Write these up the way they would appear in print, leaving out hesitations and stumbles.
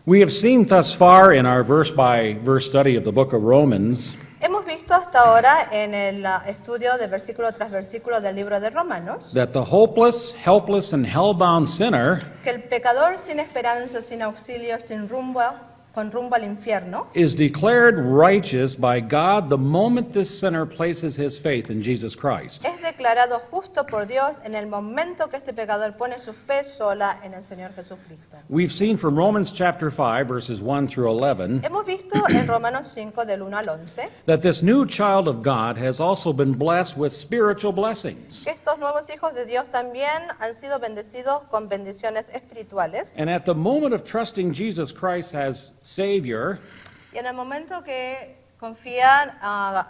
We have seen thus far in our verse-by-verse study of the book of Romans Hemos visto hasta ahora en el estudio de versículo tras versículo del libro de Romanos that the hopeless, helpless, and hell-bound sinner que el pecador sin esperanza, sin auxilio, sin rumbo, con rumbo al infierno, is declared righteous by God the moment this sinner places his faith in Jesus Christ. es declarado justo por Dios en el momento que este pecador pone su fe sola en el Señor Jesucristo. We've seen from Romans chapter 5, verses 1 through 11, Hemos visto en Romanos 5 del 1 al 11 that this new child of God has also been blessed with spiritual blessings. que estos nuevos hijos de Dios también han sido bendecidos con bendiciones espirituales. And at the moment of trusting Jesus Christ as Savior, Y en el momento que confían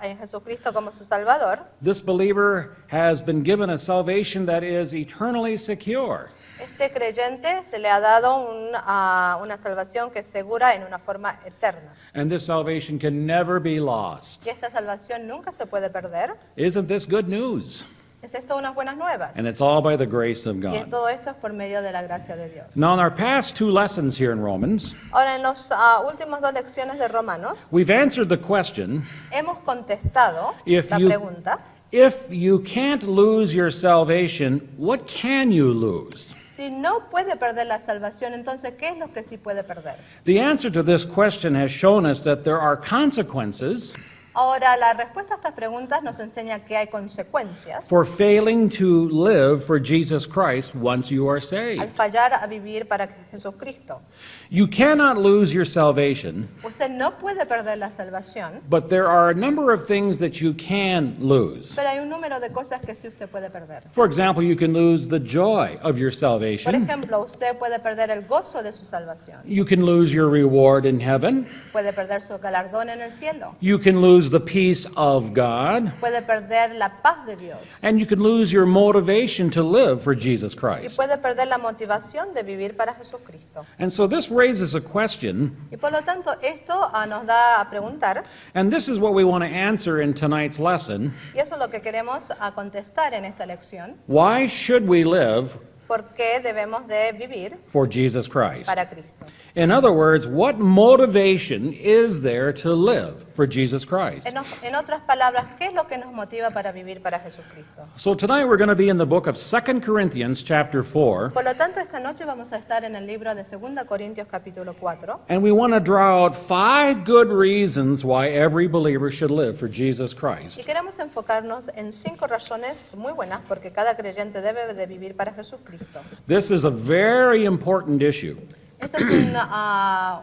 en Jesucristo como su Salvador, this believer has been given a salvation that is eternally secure. este creyente se le ha dado una salvación que es segura en una forma eterna. And this salvation can never be lost. Y esta salvación nunca se puede perder. Isn't this good news? Es esto unas buenas nuevas. And it's all by the grace of Y God. todo esto es por medio de la gracia de Dios. Now, in our past two lessons here in Romans, Ahora, en las últimas dos lecciones de Romanos, we've answered the question, hemos contestado If la you- pregunta, if you can't lose your salvation, what can you lose? si no puede perder la salvación, entonces, ¿qué es lo que sí puede perder? The answer to this question has shown us that there are consequences Ahora, la respuesta a estas preguntas nos enseña que hay consecuencias for failing to live for Jesus Christ once you are al saved. fallar a vivir para Jesucristo. You cannot lose your salvation, Usted no puede perder la salvación, but there are a number of things that you can lose. pero hay un número de cosas que sí usted puede perder. For example, you can lose the joy of your Por salvation. ejemplo, usted puede perder el gozo de su salvación, You can lose your reward in heaven. puede perder su galardón en el cielo, You can lose the peace of God. puede perder la paz de Dios And you can lose your motivation to live for Jesus y Christ. puede perder la motivación de vivir para Jesucristo. And so this raises a question, Y por lo tanto, esto nos da a preguntar, and this is what we want to answer in tonight's lesson. y eso es lo que queremos contestar en esta lección, Why should we live ¿por qué debemos de vivir for Jesus Christ? para Cristo? In other words, what motivation is there to live for Jesus Christ? En otras palabras, ¿qué es lo que nos motiva para vivir para Jesucristo? So tonight we're going to be in the book of 2 Corinthians chapter 4, Por lo tanto, esta noche vamos a estar en el libro de 2 Corintios capítulo 4 and we want to draw out 5 good reasons why every believer should live for Jesus Christ. y queremos enfocarnos en 5 razones muy buenas porque cada creyente debe de vivir para Jesucristo. This is a very important issue. Esto es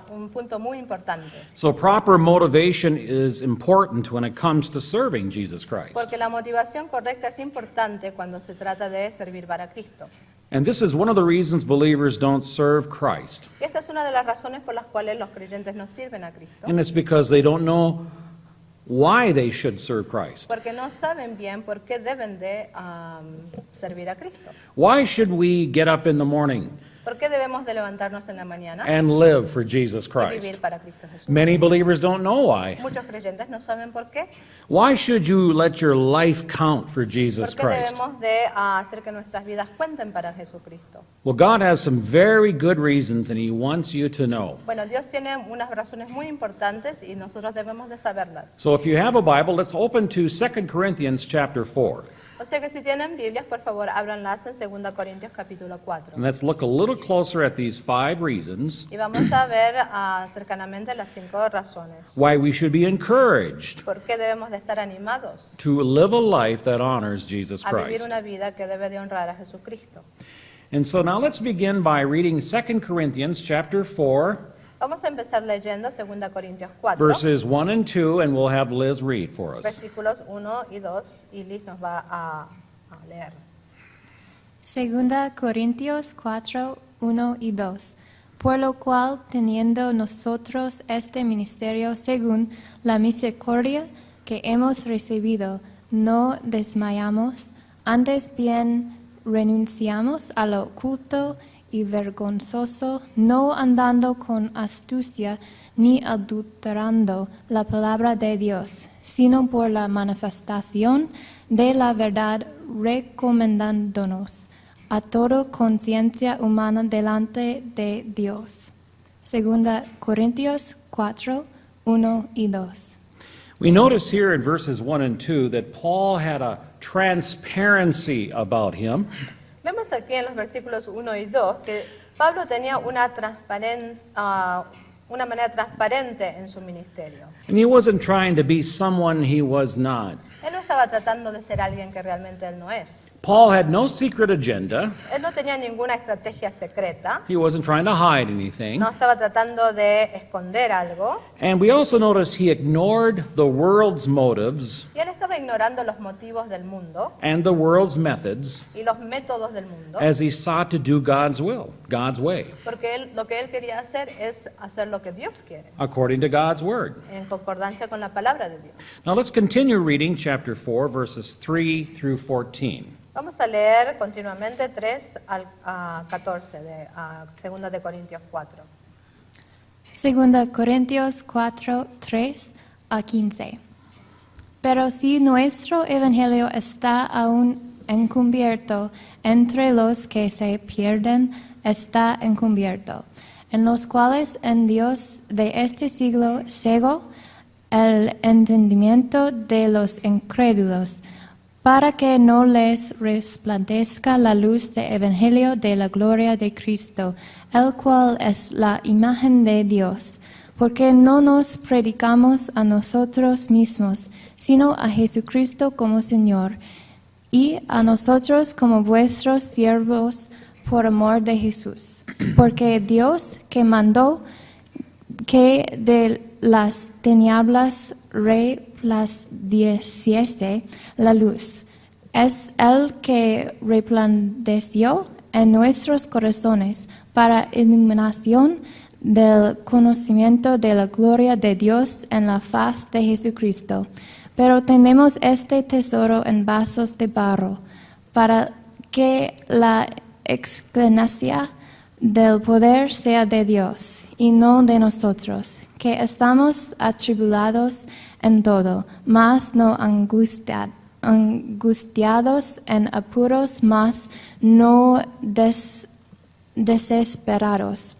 un punto muy importante So proper motivation is important when it comes to serving Jesus Christ. porque la motivación correcta es importante cuando se trata de servir para Cristo. And this is one of the reasons believers don't serve Christ. Y esta es una de las razones por las cuales los creyentes no sirven a Cristo, And it's because they don't know why they should serve Christ. porque no saben bien por qué deben de servir a Cristo. Why should we get up in the morning ¿Por qué debemos de levantarnos en la mañana and live for Jesus y Christ? vivir para Cristo Jesús? Many believers don't know why. Muchos creyentes no saben por qué. Why should you let your life count for ¿Por Jesus qué Christ? debemos de hacer que nuestras vidas cuenten para Jesucristo? Well, God has some very good reasons, and He wants you to know. Bueno, Dios tiene unas razones muy importantes y nosotros debemos de saberlas. So if you have a Bible, let's open to 2 Corinthians chapter 4. O sea que si tienen Biblias, por favor, ábranlas en 2 Corintios capítulo 4. And let's look a little closer at these 5 reasons Y vamos a ver cercanamente las 5 razones. why we should be encouraged ¿Por qué debemos de estar animados to live a life that honors Jesus a vivir Christ. una vida que debe de honrar a Jesucristo? And so now let's begin by reading 2 Corinthians chapter 4, Vamos a empezar leyendo 2 Corintios 4, verses 1 and 2, and we'll have Liz read for us. versículos 1 y 2, y Liz nos va a leer. Segunda Corintios 4, 1 y 2. Por lo cual, teniendo nosotros este ministerio según la misericordia que hemos recibido, no desmayamos, antes bien renunciamos a lo oculto y vergonzoso, no andando con astucia ni adulterando la palabra de Dios, sino por la manifestación de la verdad, recomendándonos a toda conciencia humana delante de Dios. Segunda Corintios 4, 1 y 2. We notice here in verses 1 and 2 that Paul had a transparency about him. Vemos aquí en los versículos 1 y 2 que Pablo tenía una manera transparente en su ministerio. And he wasn't trying to be someone he was not. Él no estaba tratando de ser alguien que realmente él no es. Paul had no secret agenda. Él no tenía ninguna estrategia secreta. He wasn't trying to hide anything. No estaba tratando de esconder algo. And we also notice he ignored the world's motives Y él estaba ignorando los motivos del mundo and the world's methods y los métodos del mundo. as he sought to do God's will, God's way, Porque lo que él quería hacer es hacer lo que Dios quiere, according to God's word. en concordancia con la palabra de Dios. Now let's continue reading chapter 4, verses 3 through 14. Vamos a leer continuamente 3 a 14 de 2 de Corintios 4. Segunda Corintios 4, 3 a 15. Pero si nuestro evangelio está aún encubierto, entre los que se pierden está encubierto, en los cuales en Dios de este siglo cegó el entendimiento de los incrédulos, para que no les resplandezca la luz del evangelio de la gloria de Cristo, el cual es la imagen de Dios. Porque no nos predicamos a nosotros mismos, sino a Jesucristo como Señor, y a nosotros como vuestros siervos por amor de Jesús. Porque Dios que mandó que de las tinieblas resplandeciese la luz, es el que resplandeció en nuestros corazones para iluminación del conocimiento de la gloria de Dios en la faz de Jesucristo. Pero tenemos este tesoro en vasos de barro, para que la excelencia del poder sea de Dios y no de nosotros, que estamos atribulados en todo, mas no angustiados, en apuros, mas no desesperados,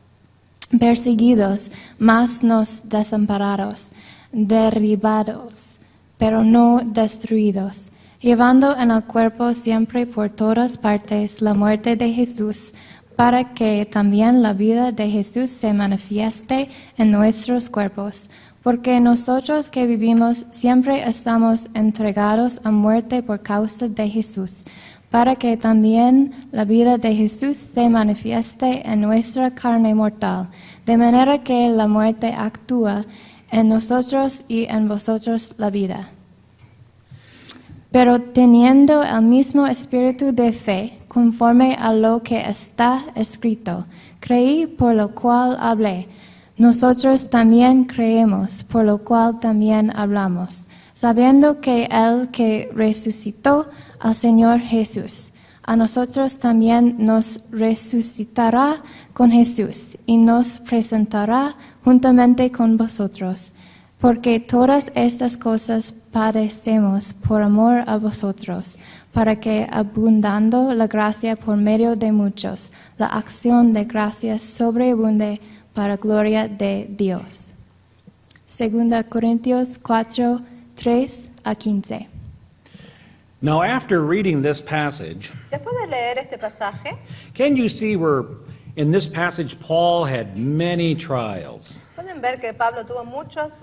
perseguidos, mas no desamparados, derribados, pero no destruidos, llevando en el cuerpo siempre por todas partes la muerte de Jesús, para que también la vida de Jesús se manifieste en nuestros cuerpos. Porque nosotros que vivimos siempre estamos entregados a muerte por causa de Jesús, para que también la vida de Jesús se manifieste en nuestra carne mortal, de manera que la muerte actúa en nosotros y en vosotros la vida. Pero teniendo el mismo espíritu de fe, conforme a lo que está escrito, creí, por lo cual hablé. Nosotros también creemos, por lo cual también hablamos, sabiendo que el que resucitó al Señor Jesús, a nosotros también nos resucitará con Jesús y nos presentará juntamente con vosotros. Porque todas estas cosas padecemos por amor a vosotros, para que, abundando la gracia por medio de muchos, la acción de gracias sobreabunde para gloria de Dios. Segunda Corintios 4, 3 a 15. Now, after reading this passage, Después de leer este pasaje, can you see where in this passage Paul had many trials? pueden ver que Pablo tuvo muchas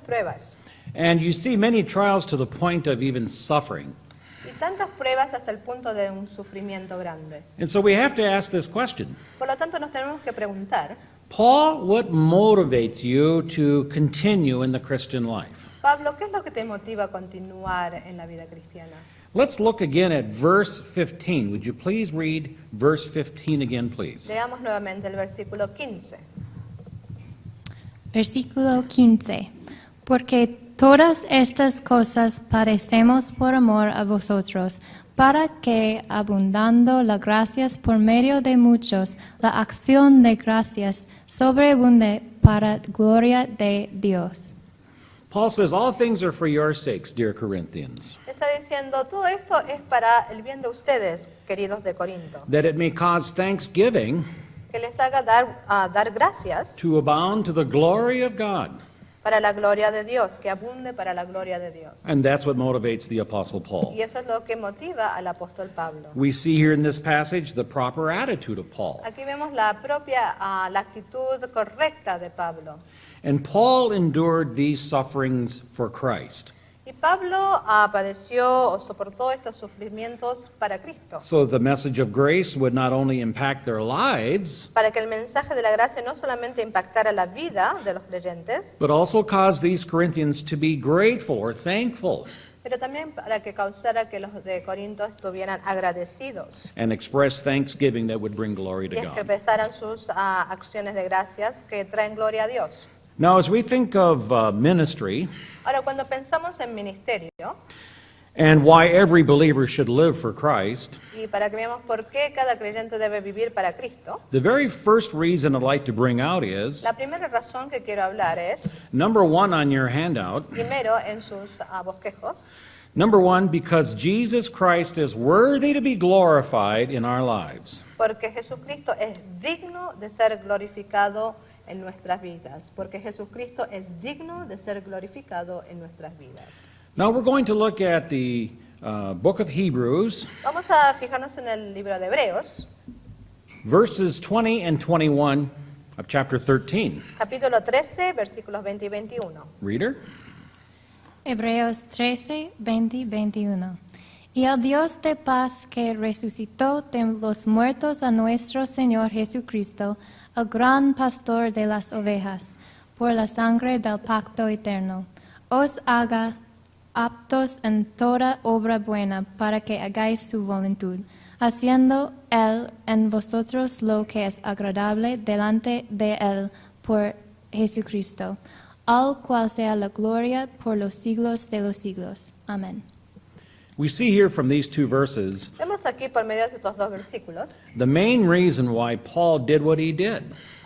pruebas. And you see many trials to the point of even suffering. Y tantas pruebas hasta el punto de un sufrimiento grande. And so we have to ask this question. Por lo tanto, nos tenemos que preguntar, Paul, what motivates you to continue in the Christian life? Pablo, ¿qué es lo que te motiva a continuar en la vida cristiana? Let's look again at verse 15. Would you please read verse 15 again, please? Leamos nuevamente el versículo 15. Versículo 15. Porque todas estas cosas padecemos por amor a vosotros, para que, abundando las gracias por medio de muchos, la acción de gracias sobreabunde para gloria de Dios. Paul says, all things are for your sakes, dear Corinthians, Está diciendo, todo esto es para el bien de ustedes, queridos de Corinto, that it may cause thanksgiving que les haga dar gracias to abound to the glory of God. para la gloria de Dios, que abunde para la gloria de Dios. And that's what motivates the Apostle Paul. Y eso es lo que motiva al apóstol Pablo. We see here in this passage the proper attitude of Paul. Aquí vemos la actitud correcta de Pablo. And Paul endured these sufferings for Christ, Y Pablo padeció o soportó estos sufrimientos para Cristo, so the message of grace would not only impact their lives, para que el mensaje de la gracia no solamente impactara la vida de los creyentes, but also cause these Corinthians to be grateful or thankful pero también para que causara que los de Corinto estuvieran agradecidos and express thanksgiving that would bring glory to y God. expresaran sus acciones de gracias que traen gloria a Dios. Now, as we think of ministry Ahora, cuando pensamos en ministerio, and why every believer should live for Christ, y para que veamos por qué cada creyente debe vivir para Cristo, the very first reason I'd like to bring out is, la primera razón que quiero hablar es, number one on your handout, primero en sus bosquejos, number one, because Jesus Christ is worthy to be glorified in our lives. porque Jesucristo es digno de ser glorificado en nuestras vidas, porque Jesucristo es digno de ser glorificado en nuestras vidas. Now we're going to look at the book of Hebrews, Vamos a fijarnos en el libro de Hebreos, verses 20 and 21 of chapter 13. capítulo 13, versículos 20 y 21. Reader? Hebreos 13, 20 y 21. Y el Dios de paz que resucitó de los muertos a nuestro Señor Jesucristo, el gran pastor de las ovejas, por la sangre del pacto eterno, os haga aptos en toda obra buena para que hagáis su voluntad, haciendo Él en vosotros lo que es agradable delante de Él por Jesucristo, al cual sea la gloria por los siglos de los siglos. Amén. We see here from these two verses Vemos aquí por medio de estos dos versículos the main reason why Paul did what he did,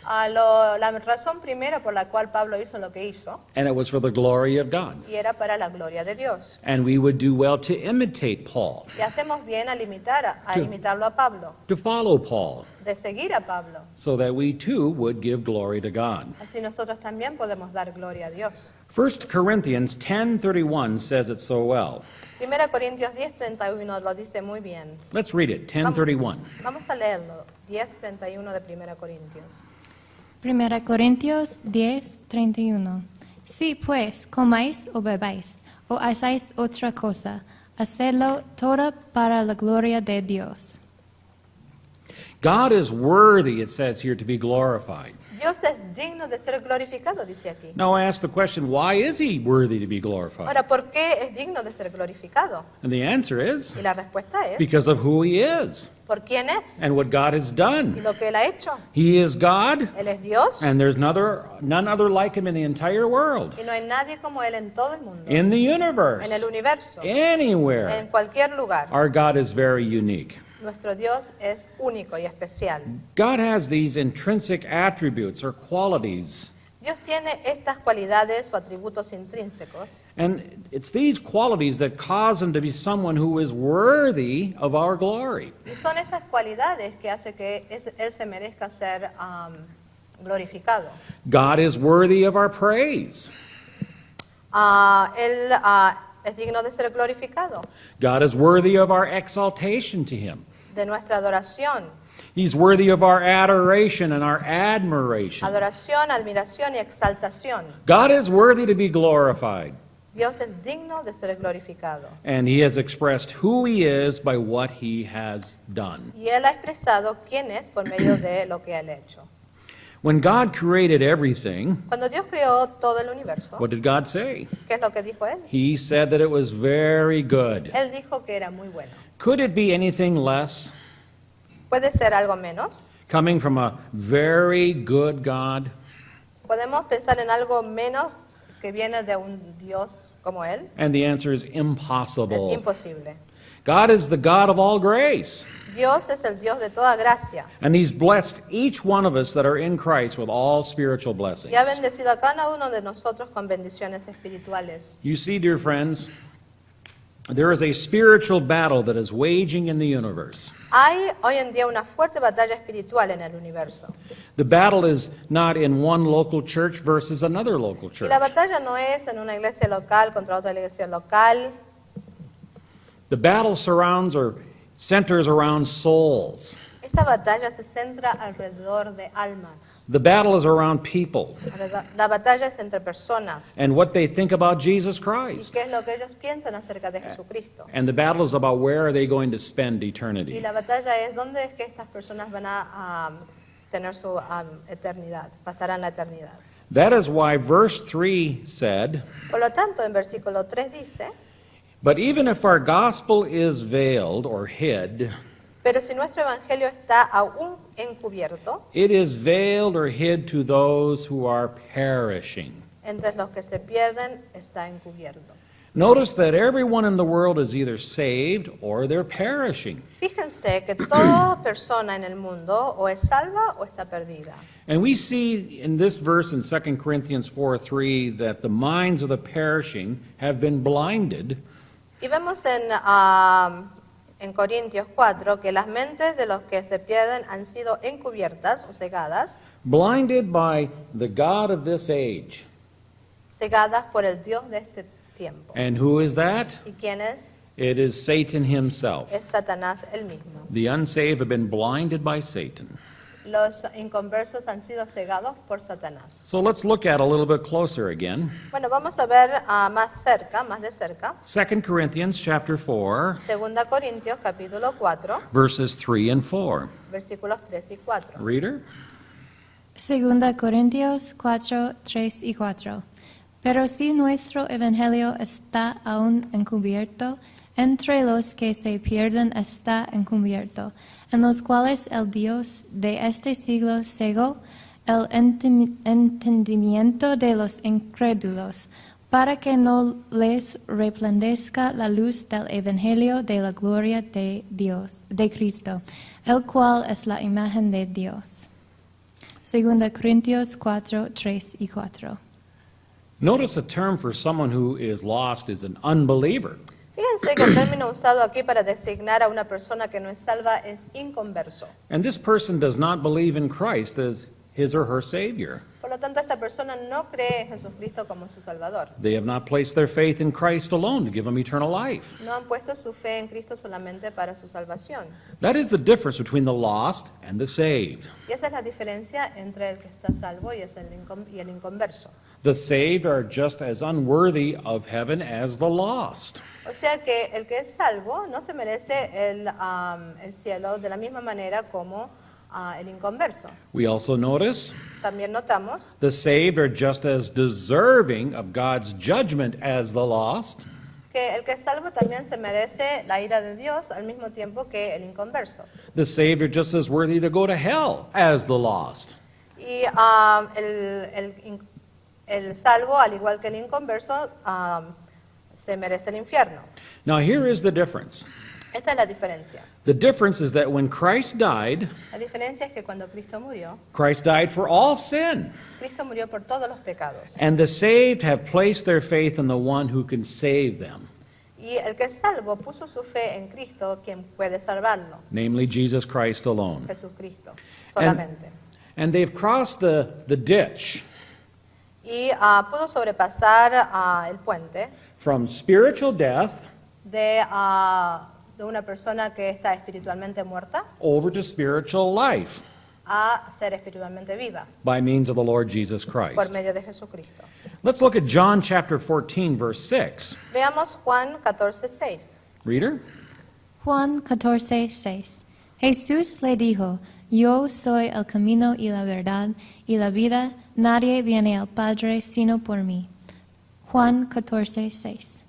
la razón primera por la cual Pablo hizo lo que hizo, and it was for the glory of God. y era para la gloria de Dios. And we would do well to imitate Paul, Y hacemos bien al imitarlo a Pablo, to follow Paul, de seguir a Pablo. so that we too would give glory to God. Así nosotros también podemos dar gloria a Dios. 1 Corinthians 10:31 says it so well. 1 Corintios 10:31 lo dice muy bien. Let's read it, 10:31. Vamos a leerlo, 10:31 de 1 Corintios. 1 Corintios 10, 31. Si pues comáis o bebáis, o hacéis otra cosa, hacedlo todo para la gloria de Dios. God is worthy, it says here, to be glorified. Dios es digno de ser glorificado, dice aquí. Now I ask the question, why is he worthy to be glorified? Ahora, ¿por qué es digno de ser glorificado? And the answer is, Y la respuesta es, because of who he is ¿por quién es? and what God has Y done. lo que Él ha hecho. He is God, Él es Dios, and there's none other like him in the entire world, y no hay nadie como Él en todo el mundo, in the en el universe, universo, anywhere. en cualquier lugar. Our God is very unique. Nuestro Dios es único y especial. God has these intrinsic attributes or qualities, Dios tiene estas cualidades o atributos intrínsecos, and it's these qualities that cause him to be someone who is worthy of our glory. y son estas cualidades que hace que Él se merezca ser glorificado. God is worthy of our praise. Él es digno de ser glorificado, God is worthy of our exaltation to him. de nuestra adoración, He's worthy of our adoration and our admiration. adoración, admiración y exaltación. God is worthy to be glorified, Dios es digno de ser glorificado. and he has expressed who he is by what he has done. Y Él ha expresado quién es por medio de lo que Él ha hecho. When God created everything, Cuando Dios creó todo el universo, what did God say? ¿qué es lo que dijo Él? He said that it was very good. Él dijo que era muy bueno. Could it be anything less ¿Puede ser algo menos? coming from a very good God? ¿Podemos pensar en algo menos que viene de un Dios como Él? And the answer is Es impossible. imposible. God is the God of all grace. Dios es el Dios de toda gracia And he's blessed each one of us that are in Christ with all spiritual blessings. y ha bendecido a cada uno de nosotros con bendiciones espirituales. You see, dear friends, There is a spiritual battle that is waging in the universe. Hay hoy en día una fuerte batalla espiritual en el universo. The battle is not in one local church versus another local Y church. la batalla no es en una iglesia local contra otra iglesia local. The battle surrounds or centers around souls. Esta batalla se centra alrededor de almas. The battle is around people La batalla es entre personas. and what they think about Jesus ¿Y Christ. qué es lo que ellos piensan acerca de Jesucristo? And the battle is about where are they going to spend Y eternity. la batalla es dónde es que estas personas van a tener su eternidad, pasarán la eternidad. That is why verse 3 said, Por lo tanto, en versículo 3 dice, "But even if our gospel is veiled or hid, pero si nuestro evangelio está aún encubierto, it is veiled or hid to those who are perishing." entre los que se pierden está encubierto. Notice that everyone in the world is either saved or they're perishing. Fíjense que toda persona en el mundo o es salva o está perdida. And we see in this verse in 2 Corinthians 4:3 that the minds of the perishing have been blinded Y vemos en Corintios 4 que las mentes de los que se pierden han sido encubiertas o cegadas, by the God of this age. cegadas por el Dios de este tiempo. And who is that? ¿Y quién es? It is Satan himself. Es Satanás el mismo. The unsaved have been blinded by Satan. Los inconversos han sido cegados por Satanás. So let's look at a little bit closer again. Bueno, vamos a ver más cerca, más de cerca. 2 Corinthians chapter 4, Segunda Corintios capítulo 4, verses 3 and 4. versículos 3 y 4. Reader? Segunda Corintios 4, 3 y 4. Pero si nuestro evangelio está aún encubierto, entre los que se pierden está encubierto, en los cuales el Dios de este siglo cegó el entendimiento de los incrédulos, para que no les resplandezca la luz del evangelio de la gloria de Dios, de Cristo, el cual es la imagen de Dios. Segunda Corintios 4, 3 y 4. Notice a term for someone who is lost is an unbeliever. Fíjense que el término usado aquí para designar a una persona que no es salva es inconverso. And this person does not believe in Christ as his or her Savior. Por lo tanto, esta persona no cree en Jesucristo como su Salvador. They have not placed their faith in Christ alone to give them eternal life. No han puesto su fe en Cristo solamente para su salvación. That is the difference between the lost and the saved. Y esa es la diferencia entre el que está salvo y el inconverso. The saved are just as unworthy of heaven as the lost. O sea que el que es salvo no se merece el cielo de la misma manera como el inconverso. We also notice También notamos the saved are just as deserving of God's judgment as the lost. que el que es salvo también se merece la ira de Dios al mismo tiempo que el inconverso. The saved are just as worthy to go to hell as the lost. Y el salvo, al igual que el inconverso, se merece el infierno. Now here is the difference. Esta es la diferencia. The difference is that when Christ died, La diferencia es que cuando Cristo murió, Christ died for all sin. Cristo murió por todos los pecados. And the saved have placed their faith in the one who can save them, Y el que es salvo puso su fe en Cristo, quien puede salvarlo, namely Jesus Christ alone. Jesucristo, solamente. And they've crossed the ditch Y pudo sobrepasar el puente from spiritual death de una persona que está espiritualmente muerta over to spiritual life a ser espiritualmente viva by means of the Lord Jesus por Christ. medio de Jesucristo. Let's look at John chapter 14, verse 6. Veamos Juan 14:6. Reader? Juan 14, 6. Jesús le dijo, yo soy el camino y la verdad y la vida, nadie viene al Padre sino por mí. Juan 14, 6.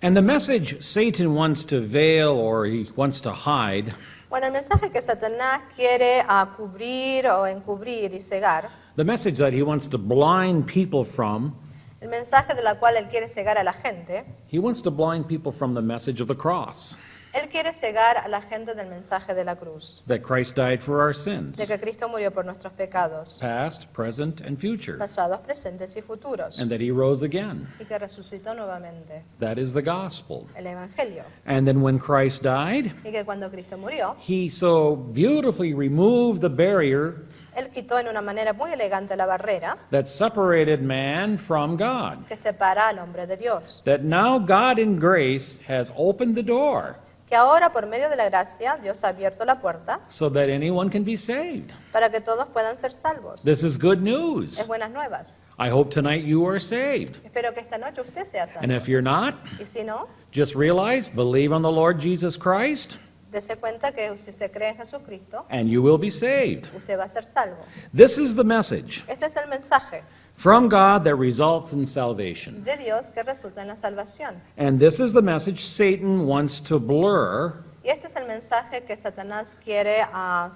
And the message Satan wants to veil or he wants to hide Bueno, el mensaje que Satanás quiere cubrir o encubrir y cegar, the message that he wants to blind people from, el mensaje de la cual él quiere cegar a la gente, he wants to blind people from the message of the cross. Él quiere cegar a la gente del mensaje de la cruz, that Christ died for our de sins, que Cristo murió por nuestros pecados, past, present, and future, pasados, presentes y futuros, and that he rose again. y que resucitó nuevamente, That is the gospel. el Evangelio. And then when Christ died, Y que cuando Cristo murió, he so beautifully removed the barrier Él quitó en una manera muy elegante la barrera that separated man from God. que separa al hombre de Dios. That now God in grace has opened the door Que ahora, por medio de la gracia, Dios ha abierto la puerta so that anyone can be saved. para que todos puedan ser salvos. This is good Es news. buenas nuevas. I hope tonight you are saved. Espero que esta noche usted sea And salvo. if you're not, Y si no, just realize, believe on the Lord Jesus Christ, dese cuenta que si usted cree en Jesucristo, and you will be saved. usted va a ser salvo. This is the message Este es el mensaje from God that results in salvation. de Dios que resulta en la salvación. And this is the message Satan wants to blur Y este es el mensaje que Satanás quiere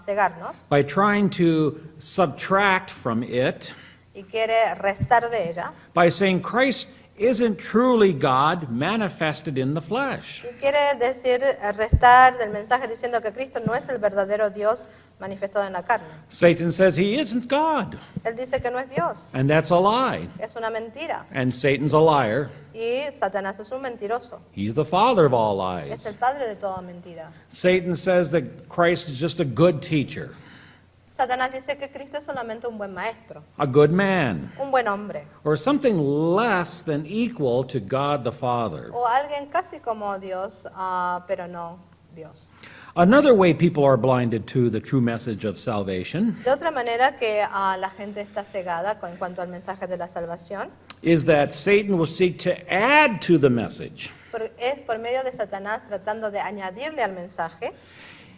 cegarnos by trying to subtract from it, y quiere restar de ella. by saying Christ isn't truly God manifested in the flesh. Y quiere decir, restar del mensaje diciendo que Cristo no es el verdadero Dios manifestado en la carne. Satan says he isn't God, Él dice que no es Dios, and that's a lie. es una mentira. And Satan's a liar. Y Satanás es un mentiroso, He's the father of all es el lies. padre de toda mentira. Satan says that Christ is just a good teacher, Satanás dice que Cristo es solamente un buen maestro, a good man, un buen hombre, or something less than equal to God the Father. o alguien casi como Dios, pero no Dios. Another way people are blinded to the true message of salvation De otra manera que la gente está cegada en cuanto al mensaje de la salvación, is that Satan will seek to add to the message. es por medio de Satanás tratando de añadirle al mensaje.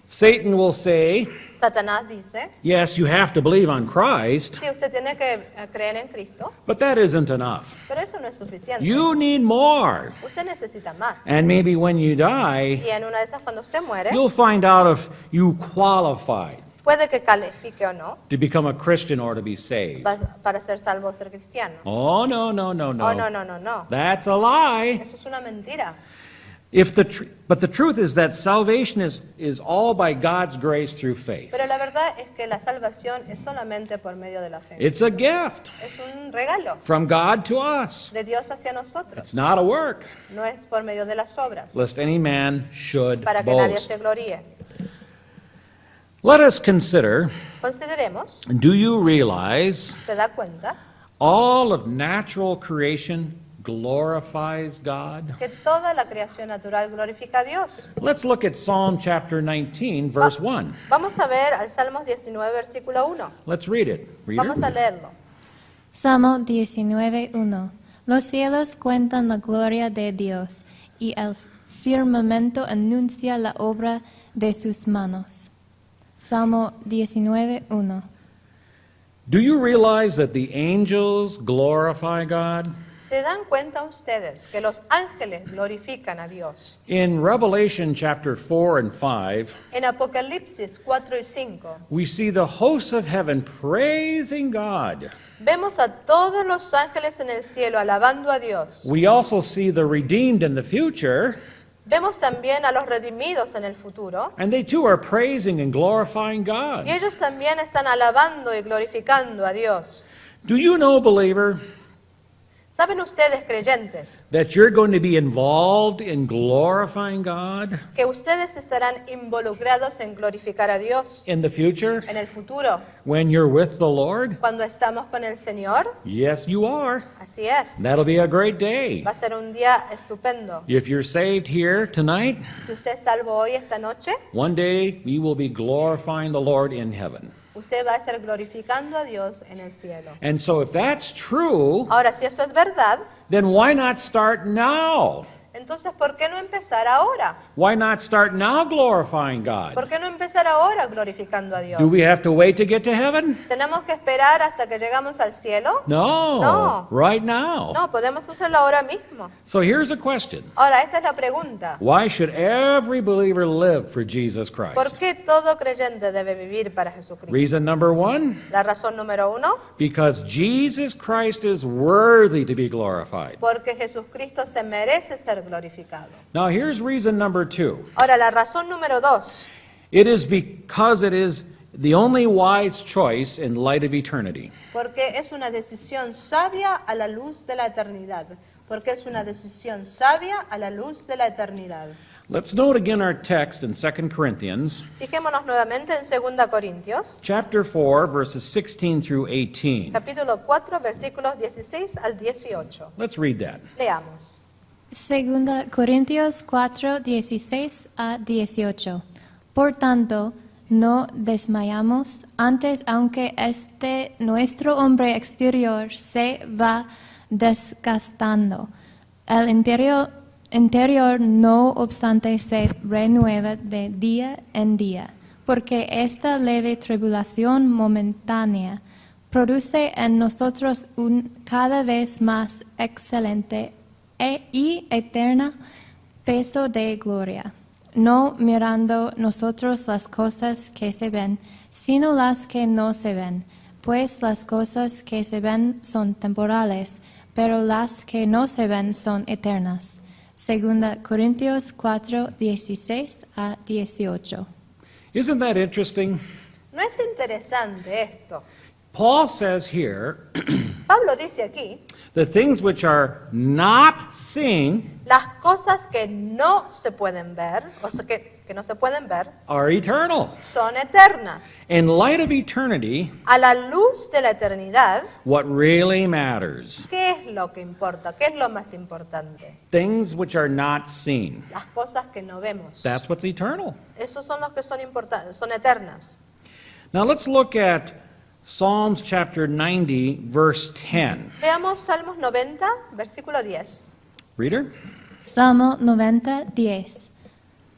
Satan will say, Satanás dice, yes, you have to believe on Christ, sí, usted tiene que creer en Cristo, but that isn't enough. pero eso no es suficiente. You need more. Usted necesita más. And maybe when you die, Y en una de esas, cuando usted muere, you'll find out if you qualified puede que califique o no to become a Christian or to be saved. para ser salvo o ser cristiano. Oh, no, no, no, Oh, no, no. no, no, no. That's a lie. Eso es una mentira. But the truth is that salvation is all by God's grace through faith. Pero la verdad es que la salvación es solamente por medio de la fe. It's a gift Es un regalo from God to us. de Dios hacia nosotros. It's not a work, No es por medio de las obras, lest any man should para que nadie boast. se gloríe. Let us consider, Consideremos, do you realize ¿se da cuenta? all of natural creation glorifies God? Que toda la creación natural glorifica a Dios. Let's look at Psalm chapter 19, verse 1. Vamos a ver al Salmos 19, versículo 1. Let's read it. Vamos a Reader? leerlo. Salmo 19:1. Los cielos cuentan la gloria de Dios, y el firmamento anuncia la obra de sus manos. Salmo 19:1. Do you realize that the angels glorify God? ¿Se dan cuenta ustedes que los ángeles glorifican a Dios? In Revelation chapter 4 and 5, En Apocalipsis 4 y 5 we see the hosts of heaven praising God. vemos a todos los ángeles en el cielo alabando a Dios. We also see the redeemed in the future, Vemos también a los redimidos en el futuro and they too are praising and glorifying y God. ellos también están alabando y glorificando a Dios. Do you know, believer, ¿Saben ustedes, creyentes, that you're going to be involved in glorifying God que ustedes estarán involucrados en glorificar a Dios in the future en el futuro when you're with the Lord? cuando estamos con el Señor? Yes, you are. Así es. That'll be a great day. Va a ser un día estupendo. If you're saved here tonight, Si usted es salvo hoy, esta noche, one day we will be glorifying the Lord in heaven. usted va a estar glorificando a Dios en el cielo. And so if that's true, Ahora, si esto es verdad, then why not start now? entonces, ¿por qué no empezar ahora? Why not start now glorifying God? ¿Por qué no empezar ahora glorificando a Dios? Do we have to wait to get to heaven? ¿Tenemos que esperar hasta que llegamos al cielo? No, No. right now. No, podemos hacerlo ahora mismo. So here's a question. Ahora, esta es la pregunta. Why should every believer live for Jesus ¿Por Christ? qué todo creyente debe vivir para Jesucristo? Reason number one, La razón número 1, because Jesus Christ is worthy to be glorified. porque Jesucristo se merece ser glorificado. Now, here's reason number 2. Ahora, la razón número 2, It is because it is the only wise choice in light of eternity. porque es una decisión sabia a la luz de la eternidad. Porque es una decisión sabia a la luz de la eternidad. Let's note again our text in 2 Corinthians, Fijémonos nuevamente en 2 Corintios, chapter 4, verses 16 through 18. capítulo 4, versículos 16 al 18. Let's read that. Leamos. Segunda Corintios 4, 16 a 18. Por tanto, no desmayamos, antes aunque nuestro hombre exterior se va desgastando, el interior no obstante se renueva de día en día, porque esta leve tribulación momentánea produce en nosotros un cada vez más excelente y eterno peso de gloria, no mirando nosotros las cosas que se ven, sino las que no se ven, pues las cosas que se ven son temporales, pero las que no se ven son eternas. Segunda Corintios 4, 16 a 18. Isn't that interesting? ¿No es interesante esto? Paul says here, Pablo dice aquí, the things which are not seen las cosas que no se pueden ver, o sea, que no se pueden ver, are eternal. son eternas. In light of eternity, A la luz de la eternidad, what really matters, ¿qué es lo que importa? ¿Qué es lo más importante? things which are not seen. Las cosas que no vemos. That's what's eternal. Esos son los que son importantes, son eternas. Now let's look at Psalms chapter 90, verse 10. Veamos Salmos 90, versículo 10. Reader? Salmo 90, 10.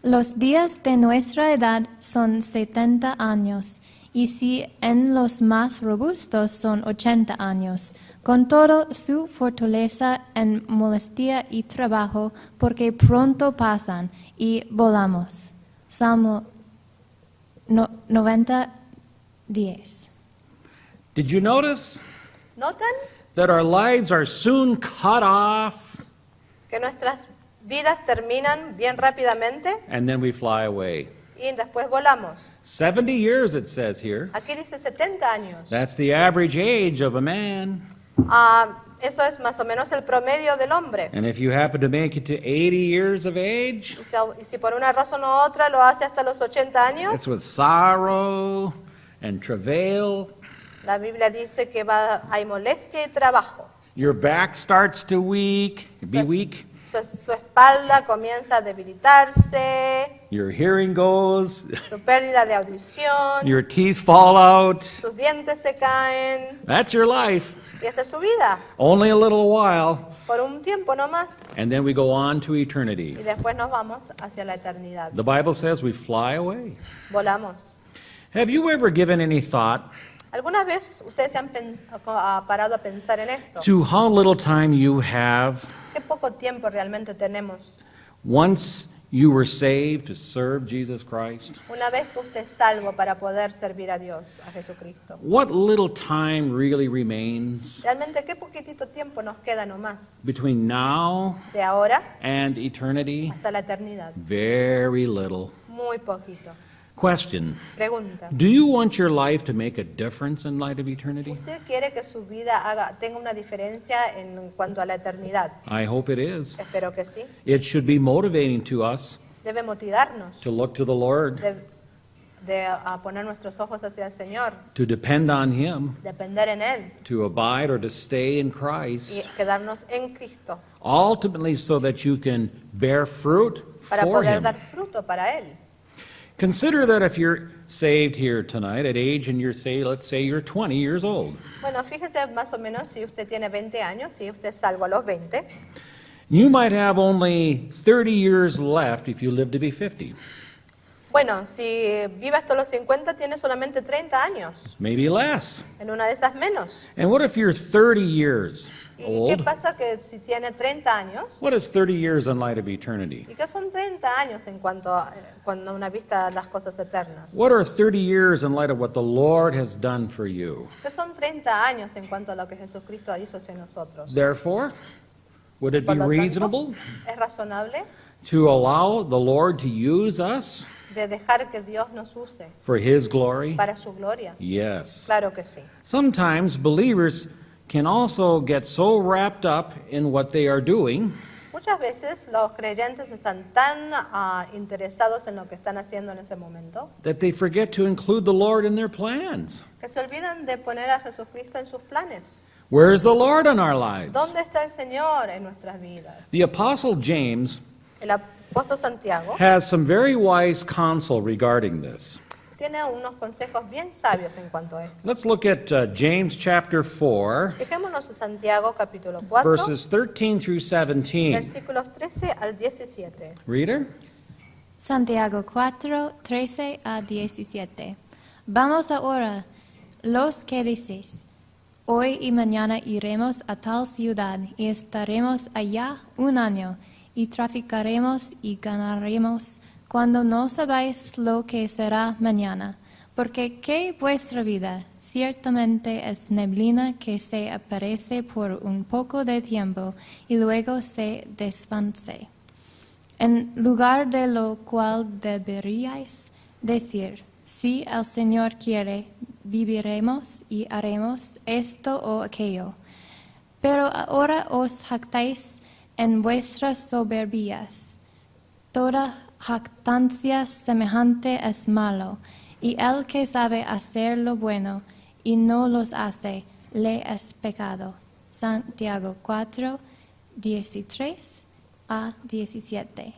Los días de nuestra edad son 70 años, y si en los más robustos son 80 años, con todo su fortaleza en molestia y trabajo, porque pronto pasan y volamos. Salmo 90, 10. Did you notice ¿Notan that our lives are soon cut off que nuestras vidas terminan bien rápidamente and then we fly away? y después volamos? 70 years it says here. Aquí dice 70 años. That's the average age of a man. Eso es más o menos el promedio del hombre. And if you happen to make it to 80 years of age, Y si por una razón u otra lo hace hasta los 80 años, it's with sorrow and travail. la Biblia dice que hay molestia y trabajo. Your back starts to be weak. Su espalda comienza a debilitarse, Your hearing goes. su pérdida de audición, Your teeth fall out. sus dientes se caen, That's your life. y esa es su vida, Only a little while. por un tiempo nomás, And then we go on to y eternity. después nos vamos hacia la eternidad. The Bible says we fly away. Volamos. Have you ever given any thought ¿Alguna vez ustedes se han parado a pensar en esto? to how little time you have ¿Qué poco tiempo realmente tenemos? once you were saved to serve Jesus Christ? Una vez que usted es salvo para poder servir a Dios, a Jesucristo. What little time really remains Realmente, ¿qué poquitito tiempo nos queda nomás? between now De ahora and eternity? hasta la eternidad. Very little. Muy poquito. Question. Pregunta. Do you want your life to make a difference in light of eternity? ¿Usted quiere que su vida tenga una diferencia en cuanto a la eternidad? I hope it is. Espero que sí. It should be motivating to us Debe motivarnos to look to the Lord, de poner nuestros ojos hacia el Señor, to depend on Him, depender en Él to abide or to stay in y Christ, quedarnos en Cristo ultimately so that you can bear fruit para for poder Him. dar fruto para Él. Consider that if you're saved here tonight at age and let's say you're 20 years old, Bueno, fíjese más o menos si usted tiene 20 años, si usted es salvo a los 20, you might have only 30 years left if you live to be 50, bueno, si vive hasta los 50 tiene solamente 30 años, maybe less. en una de esas menos. And what if you're 30 years ¿Y qué old? pasa que si tiene 30 años? What is 30 years in light of eternity? ¿Y qué son 30 años en cuanto a cuando una vista a las cosas eternas? What are 30 years in light of what the Lord has done for you? ¿Qué son 30 años en cuanto a lo que Jesucristo hizo hacia nosotros? Therefore, Would it be Por lo tanto, reasonable ¿es razonable to allow the Lord to use us de dejar que Dios nos use for His glory? para su gloria? Yes. Claro que sí. Sometimes believers can also get so wrapped up in what they are doing Muchas veces los creyentes están tan interesados en lo que están haciendo en ese momento that they forget to include the Lord in their plans. que se olvidan de poner a Jesucristo en sus planes. Where is the Lord in our lives? ¿Dónde está el Señor en nuestras vidas? The Apostle James El apóstol Santiago has some very wise counsel regarding this. tiene unos consejos bien sabios en cuanto a esto. Let's look at James chapter 4, Fijémonos en Santiago capítulo 4, verses 13 through 17. versículos 13 al 17. Reader? Santiago 4, 13 a 17. Vamos ahora, los que dices, hoy y mañana iremos a tal ciudad y estaremos allá un año y traficaremos y ganaremos cuando no sabéis lo que será mañana, porque que vuestra vida ciertamente es neblina que se aparece por un poco de tiempo y luego se desvanece. En lugar de lo cual deberíais decir, si el Señor quiere, viviremos y haremos esto o aquello. Pero ahora os jactáis en vuestras soberbias. Toda jactancia semejante es malo, y el que sabe hacer lo bueno y no los hace, le es pecado. Santiago 4, 13 a 17.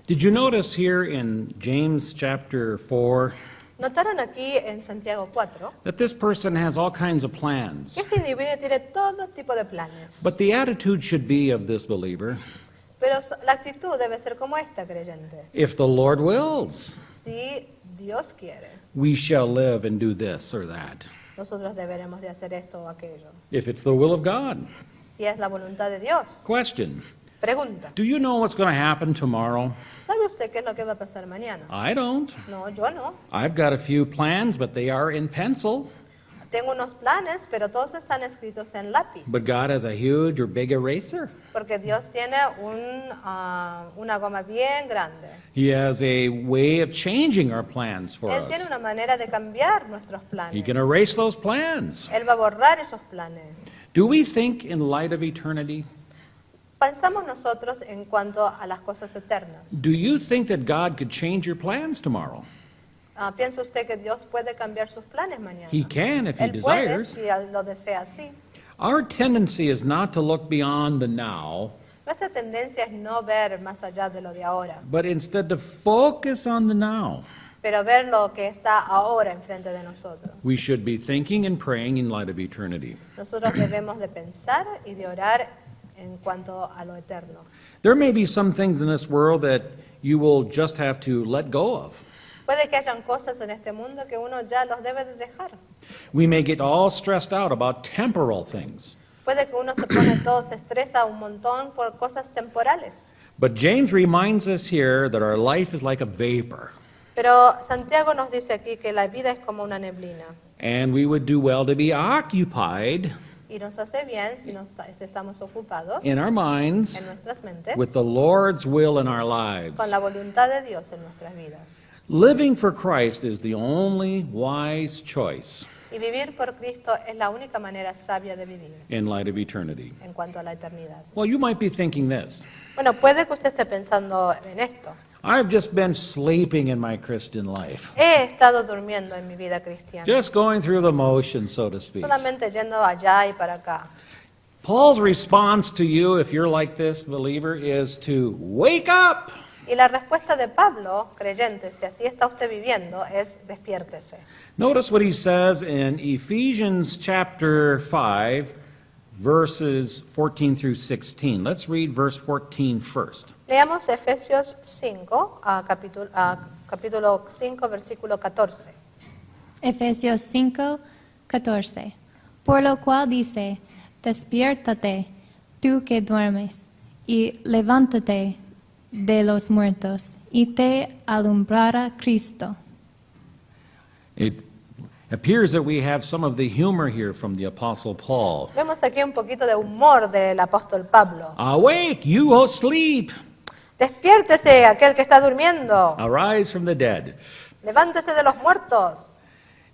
Did you notice here in James chapter 4 Notaron aquí en Santiago 4 that this person has all kinds of plans? que este individuo tiene todo tipo de planes, But the attitude should be of this believer, pero la actitud debe ser como esta, creyente. if the Lord wills, Si Dios quiere, we shall live and do this or that. nosotros deberemos de hacer esto o aquello. If it's the will of God. Si es la voluntad de Dios. Question, Pregunta, do you know what's going to happen tomorrow? ¿sabe usted qué es lo que va a pasar mañana? I don't. No, yo no. I've got a few plans, but they are in pencil. Tengo unos planes, pero todos están escritos en lápiz. But God has a huge or big eraser. Porque Dios tiene una goma bien grande. He has a way of changing our plans for Él tiene us. una manera de cambiar nuestros He planes. can erase those plans. Él va a borrar esos planes. Do we think in light of eternity? Pensamos nosotros en cuanto a las cosas eternas. Do you think that God could change your plans tomorrow? ¿Piensa usted que Dios puede cambiar sus planes mañana? He can if he Él puede, desires. si Él lo desea así. Our tendency is not to look beyond the now, Nuestra tendencia es no ver más allá de lo de ahora, but instead to focus on the now. pero ver lo que está ahora enfrente de nosotros. We should be thinking and praying in light of eternity. Nosotros debemos de pensar y de orar en cuanto a lo eterno. There may be some things in this world that you will just have to let go of. Puede que hayan cosas en este mundo que uno ya los debe de dejar. We may get all stressed out about temporal things. Puede que uno se pone todo, se estresa un montón por cosas temporales. But James reminds us here that our life is like a vapor, Pero Santiago nos dice aquí que la vida es como una neblina. and we would do well to be occupied Y nos hace bien si estamos ocupados in our minds en nuestras mentes with the Lord's will in our con lives. la voluntad de Dios en nuestras vidas. Living for Christ is the only wise choice Y vivir por Cristo es la única manera sabia de vivir in light of eternity. en cuanto a la eternidad. Well, you might be thinking this. Bueno, puede que usted esté pensando en esto. I've just been sleeping in my Christian life, He estado durmiendo en mi vida cristiana, just going through the motions, so to speak. solamente yendo allá y para acá. Paul's response to you, if you're like this believer, is to wake up. Y la respuesta de Pablo, creyente, si así está usted viviendo, es despiértese. Notice what he says in Ephesians chapter 5, verses 14 through 16. Let's read verse 14 first. Leamos Efesios 5, capítulo 5, versículo 14. Efesios 5, 14. Por lo cual dice, despiértate, tú que duermes, y levántate de los muertos, y te alumbrará Cristo. appears that we have some of the humor here from the Apostle Paul. Vemos aquí un poquito de humor del apóstol Pablo. Awake, you who sleep, Despiértese aquel que está durmiendo. arise from the dead. Levántese de los muertos.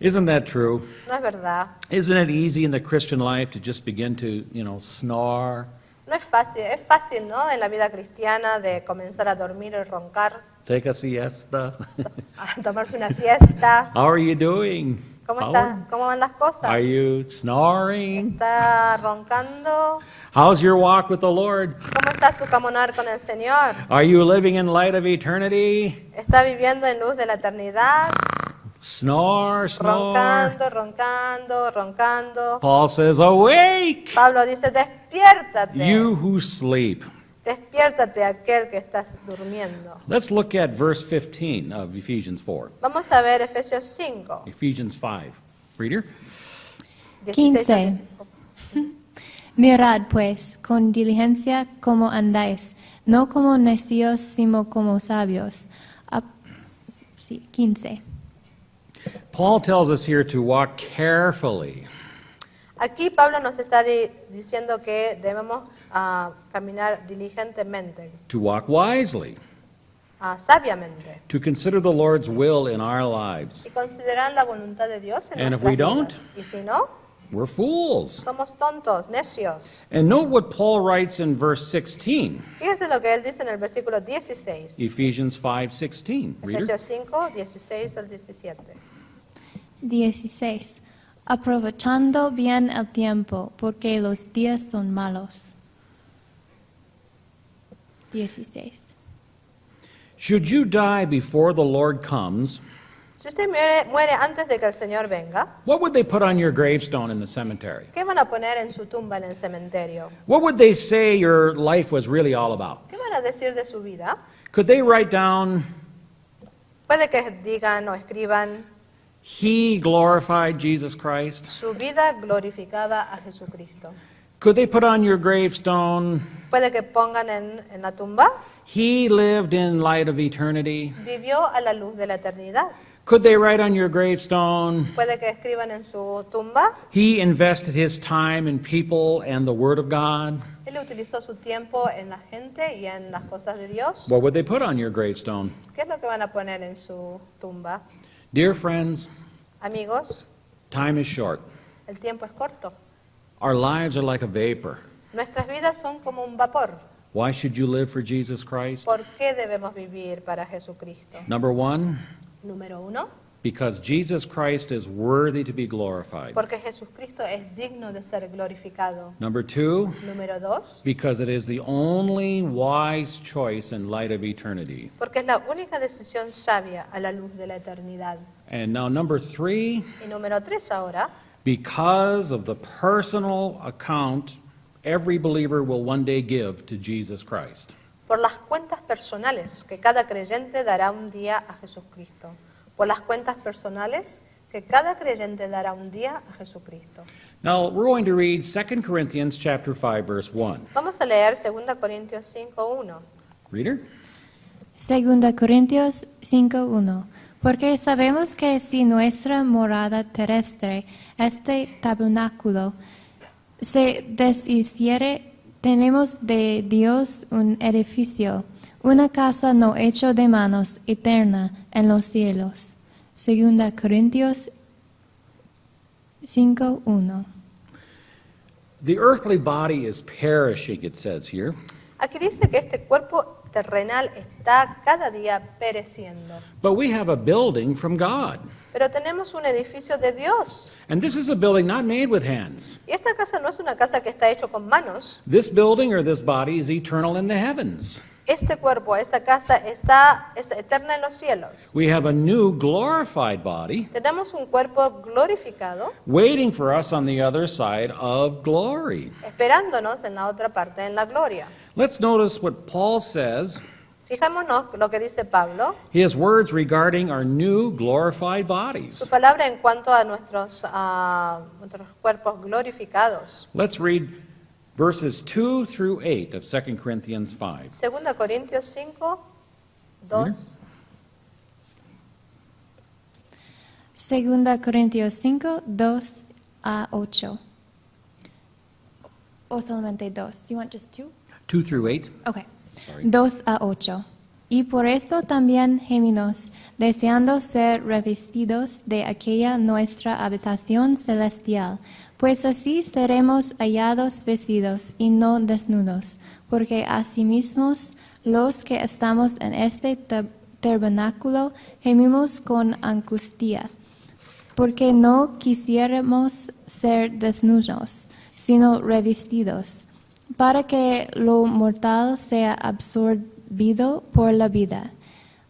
Isn't that true? No es verdad. Isn't it easy in the Christian life to just begin to, snore? No es fácil. Es fácil, ¿no? En la vida cristiana de comenzar a dormir y roncar, Take a siesta. a tomarse una siesta. How are you doing? ¿Cómo How está? ¿Cómo van las cosas? Are you snoring? ¿Está roncando? How's your walk with the Lord? ¿Cómo está su caminar con el Señor? Are you living in light of eternity? ¿Está viviendo en luz de la eternidad? Snore, snore. Roncando, roncando, roncando. Paul says, awake, Pablo dice, despiértate. you who sleep. Despiértate aquel que estás durmiendo. Let's look at verse 15 of Ephesians 4. Vamos a ver Efesios 5. Ephesians 5. Reader? 16 al 15. Mirad, pues, con diligencia cómo andáis, no como necios, sino como sabios. 15. Paul tells us here to walk carefully. Aquí Pablo nos está diciendo que debemos caminar diligentemente, To walk wisely, sabiamente, to consider the Lord's will in our lives. y considerar la voluntad de Dios en And if nuestras we don't? vidas. Y si no, We're fools. somos tontos, necios. And note what Paul writes in verse 16, Fíjese lo que él dice en el versículo 16. Ephesians 5:16. Reader? Efesios 5, 16 al 17. 16. Aprovechando bien el tiempo, porque los días son malos. 16. Should you die before the Lord comes, Si usted muere antes de que el Señor venga, what would they put on your gravestone in the cemetery? ¿qué van a poner en su tumba en el cementerio? What would they say your life was really all about? ¿Qué van a decir de su vida? Could they write down, Puede que digan o escriban, he glorified Jesus Christ? su vida glorificaba a Jesucristo. Could they put on your gravestone, Puede que pongan en la tumba, he lived in light of eternity? vivió a la luz de la eternidad. Could they write on your gravestone, Puede que escriban en su tumba, he invested his time in people and the Word of God? él utilizó su tiempo en la gente y en las cosas de Dios. What would they put on your gravestone? ¿Qué es lo que van a poner en su tumba? Dear friends, Amigos, time is short. el tiempo es corto. Our lives are like a vapor. Nuestras vidas son como un vapor. Why should you live for Jesus Christ? ¿Por qué debemos vivir para Jesucristo? Number one, Número 1, because Jesus Christ is worthy to be glorified. porque Jesucristo es digno de ser glorificado. Number two, Número 2, because it is the only wise choice in light of eternity. porque es la única decisión sabia a la luz de la eternidad. And now number three, Y número 3 ahora, because of the personal account every believer will one day give to Jesus Christ. por las cuentas personales que cada creyente dará un día a Jesucristo. Por las cuentas personales que cada creyente dará un día a Jesucristo. Now we're going to read 2 Corinthians chapter 5 verse 1. Vamos a leer 2 Corintios 5:1. Reader? 2 Corintios 5:1. Porque sabemos que si nuestra morada terrestre, este tabernáculo, se deshiciere, tenemos de Dios un edificio, una casa no hecha de manos, eterna en los cielos. 2 Corintios 5:1. The earthly body is perishing, it says here. Aquí dice que este cuerpo terrenal está cada día pereciendo. But we have a building from God. Pero tenemos un edificio de Dios. And this is a building not made with hands. Y esta casa no es una casa que está hecha con manos. This building or this body is eternal in the heavens. Este cuerpo, esta casa es eterna en los cielos. We have a new glorified body Tenemos un cuerpo glorificado waiting for us on the other side of glory. esperándonos en la otra parte, en la gloria. Let's notice what Paul says, Fijémonos lo que dice Pablo, his words regarding our new glorified su bodies. palabra en cuanto a nuestros cuerpos glorificados. Let's read verses 2 through 8 of 2 Corinthians 5. 2 Corintios 5, 2. Segunda Corintios 5, 2 a 8. O solamente 2. Do you want just 2? 2 through 8. Okay. Sorry. 2 a 8. Y por esto también gemimos, deseando ser revestidos de aquella nuestra habitación celestial, pues así seremos hallados vestidos y no desnudos, porque asimismo los que estamos en este tabernáculo gemimos con angustia, porque no quisiéramos ser desnudos, sino revestidos, para que lo mortal sea absorbido por la vida.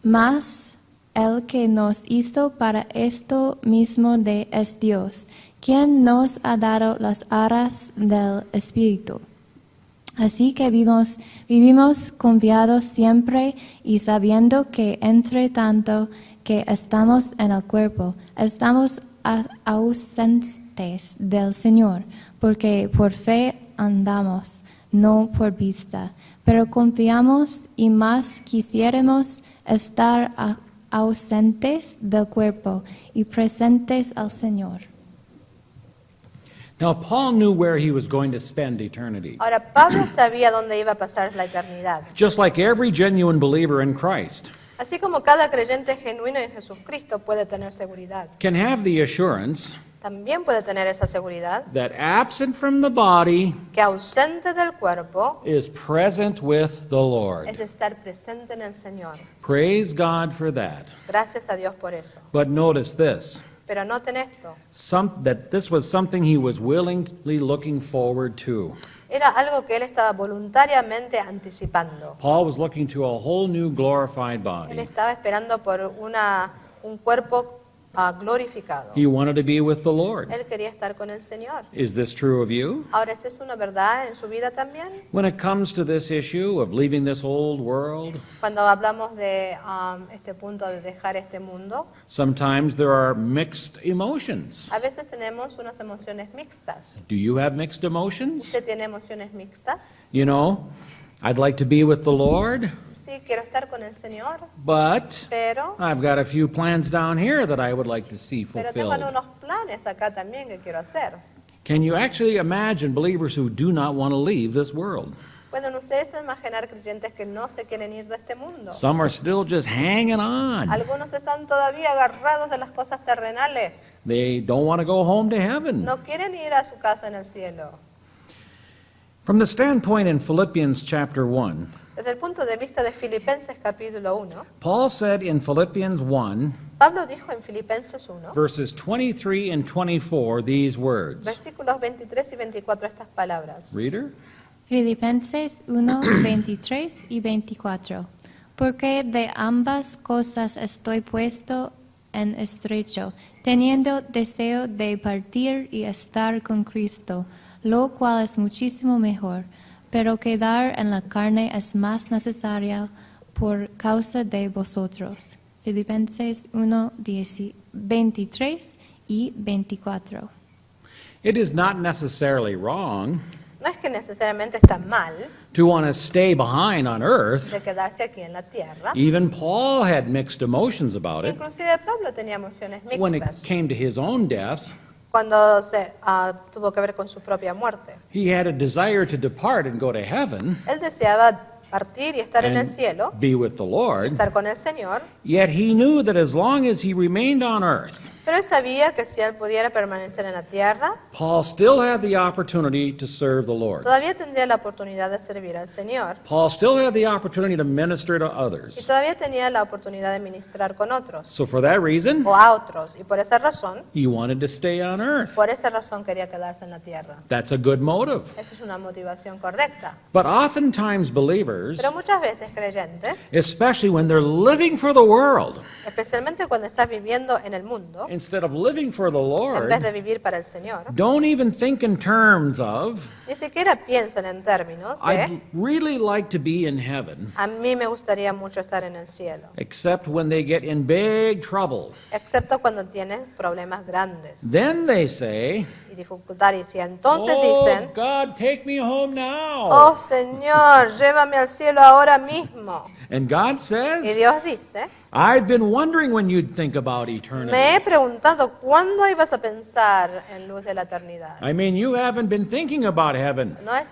Mas el que nos hizo para esto mismo es Dios, quien nos ha dado las aras del Espíritu. Así que vivimos confiados siempre y sabiendo que entre tanto que estamos en el cuerpo, estamos ausentes del Señor, porque por fe andamos, no por vista. Pero confiamos y más quisiéramos estar ausentes del cuerpo y presentes al Señor. Now, Paul knew where he was going to spend eternity. Ahora, Pablo sabía dónde iba a pasar la eternidad. Just like every genuine believer in Christ Así como cada creyente genuino en Jesucristo puede tener seguridad, can have the assurance también puede tener esa seguridad that absent from the body que ausente del cuerpo is present with the Lord. es estar presente en el Señor. Praise God for that. Gracias a Dios por eso. But notice this, Pero noten esto, that this was something he was willingly looking forward to. era algo que él estaba voluntariamente anticipando. Paul was looking to a whole new glorified Él body. estaba esperando por un cuerpo glorificado. He wanted to be with the Lord. Él quería estar con el Señor. Is this true of you? Ahora, ¿es eso una verdad en su vida también? When it comes to this issue of leaving this old world, Cuando hablamos de este punto de dejar este mundo, sometimes there are mixed emotions. a veces tenemos unas emociones mixtas. Do you have mixed emotions? ¿Usted tiene emociones mixtas? You know, I'd like to be with the Lord, Sí, quiero estar con el Señor, but pero I've got a few plans down here that I would like to see tengo fulfilled. unos planes acá también que quiero hacer. Can you actually imagine believers who do not want to leave this world? ¿Pueden ustedes imaginar creyentes que no se quieren ir de este mundo? Some are still just hanging on. Algunos están todavía agarrados de las cosas terrenales. They don't want to go home to heaven. No quieren ir a su casa en el cielo. From the standpoint in Philippians chapter 1, Desde el punto de vista de Filipenses capítulo 1, Paul said in Philippians 1, Pablo dijo en Filipenses 1, verses 23 and 24, these words. versículos 23 y 24, estas palabras. Reader? Filipenses 1, 23 y 24. Porque de ambas cosas estoy puesto en estrecho, teniendo deseo de partir y estar con Cristo, lo cual es muchísimo mejor, pero quedar en la carne es más necesario por causa de vosotros. Filipenses 1, 23 y 24. It is not necessarily wrong No es que necesariamente está mal to want to stay behind on earth. de quedarse aquí en la tierra. Even Paul had mixed emotions about it Inclusive Pablo tenía emociones when it mixtas came to his own death. cuando tuvo que ver con su propia muerte. He had a desire to depart and go to heaven Él deseaba partir y estar en el and cielo, be with the Lord, estar con el Señor, yet he knew that as long as he remained on earth, pero él sabía que si él pudiera permanecer en la tierra, Paul still had the opportunity to serve the Lord. todavía tendría la oportunidad de servir al Señor Paul still had the opportunity to minister to y others. todavía tenía la oportunidad de ministrar con otros So for that reason, o a otros, y por esa razón he wanted to stay on earth. quería quedarse en la tierra. That's a good motive. Esa es una motivación correcta. But oftentimes believers, Pero muchas veces creyentes, especially when they're living for the world, especialmente cuando estás viviendo en el mundo, instead of living for the en vez de Lord, vivir para el Señor, don't even think in terms of, ni siquiera piensan en términos I'd de really like to be in heaven, a mí me gustaría mucho estar en el cielo, except when they get in big trouble. excepto cuando tienen problemas grandes Then they say, y dificultades. Y entonces oh, dicen, God, take me home now. oh Señor, llévame al cielo ahora mismo. And God Y says, Dios dice, I've been wondering when you'd think about eternity. Me he preguntado cuándo ibas a pensar en luz de la eternidad. I mean, you haven't been thinking about heaven No has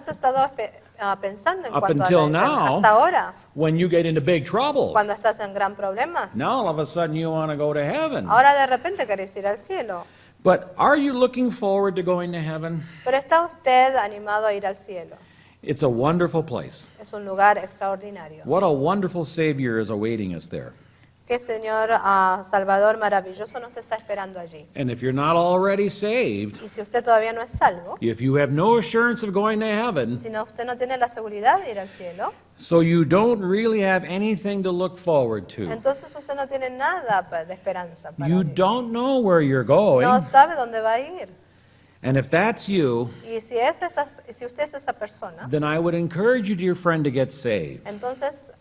estado pensando en up cuanto until a now hasta ahora, when you get into big trouble. cuando estás en gran problemas. Now all of a sudden you want to go to heaven. Ahora de repente querés ir al cielo. But are you looking forward to going to heaven? Pero ¿está usted animado a ir al cielo? It's a wonderful place. Es un lugar extraordinario. What a wonderful Savior is awaiting us there. Qué Señor Salvador maravilloso nos está esperando allí. And if you're not already saved, Y si usted todavía no es salvo, if you have no assurance of going to heaven, si no, usted no tiene la seguridad de ir al cielo, so you don't really have anything to look forward to. entonces usted no tiene nada de esperanza para You ir. don't know where you're No going. sabe dónde va a ir. And if that's you, Y si usted es esa persona, then I would encourage you, dear friend, to get saved entonces,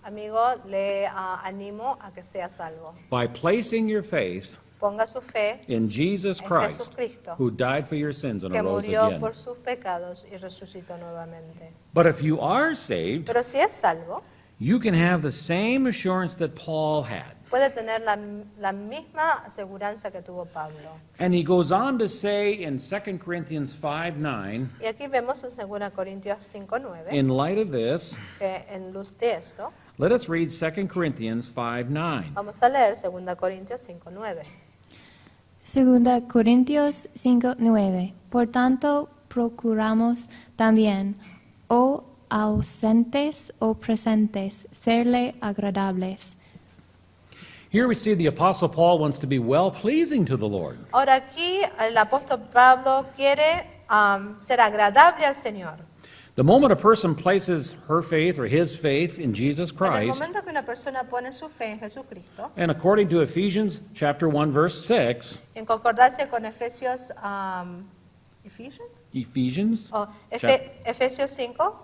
amigo, le animo a que sea salvo. by placing your faith Ponga su fe in Jesus en Christ, Jesucristo, who died for your sins and que arose murió again. por sus pecados y resucitó nuevamente. But if you are saved, Pero si es salvo, you can have the same assurance that Paul had. puede tener la misma aseguranza que tuvo Pablo. And he goes on to say in 2 Corinthians 5:9, Y aquí vemos en 2 Corintios 5:9 in light of this, que en luz de esto, let us read 2 Corinthians 5:9. vamos a leer 2 Corintios 5:9. 2 Corintios 5:9. Por tanto, procuramos también, o ausentes o presentes, serle agradables. Here we see the Apostle Paul wants to be well-pleasing to the Lord. Ahora aquí el apóstol Pablo quiere ser agradable al Señor. The moment a person places her faith or his faith in Jesus En el Christ, momento que una persona pone su fe en Jesucristo, and according to Ephesians chapter 1 verse 6, en concordancia con Efesios, Ephesians, o Efesios 5,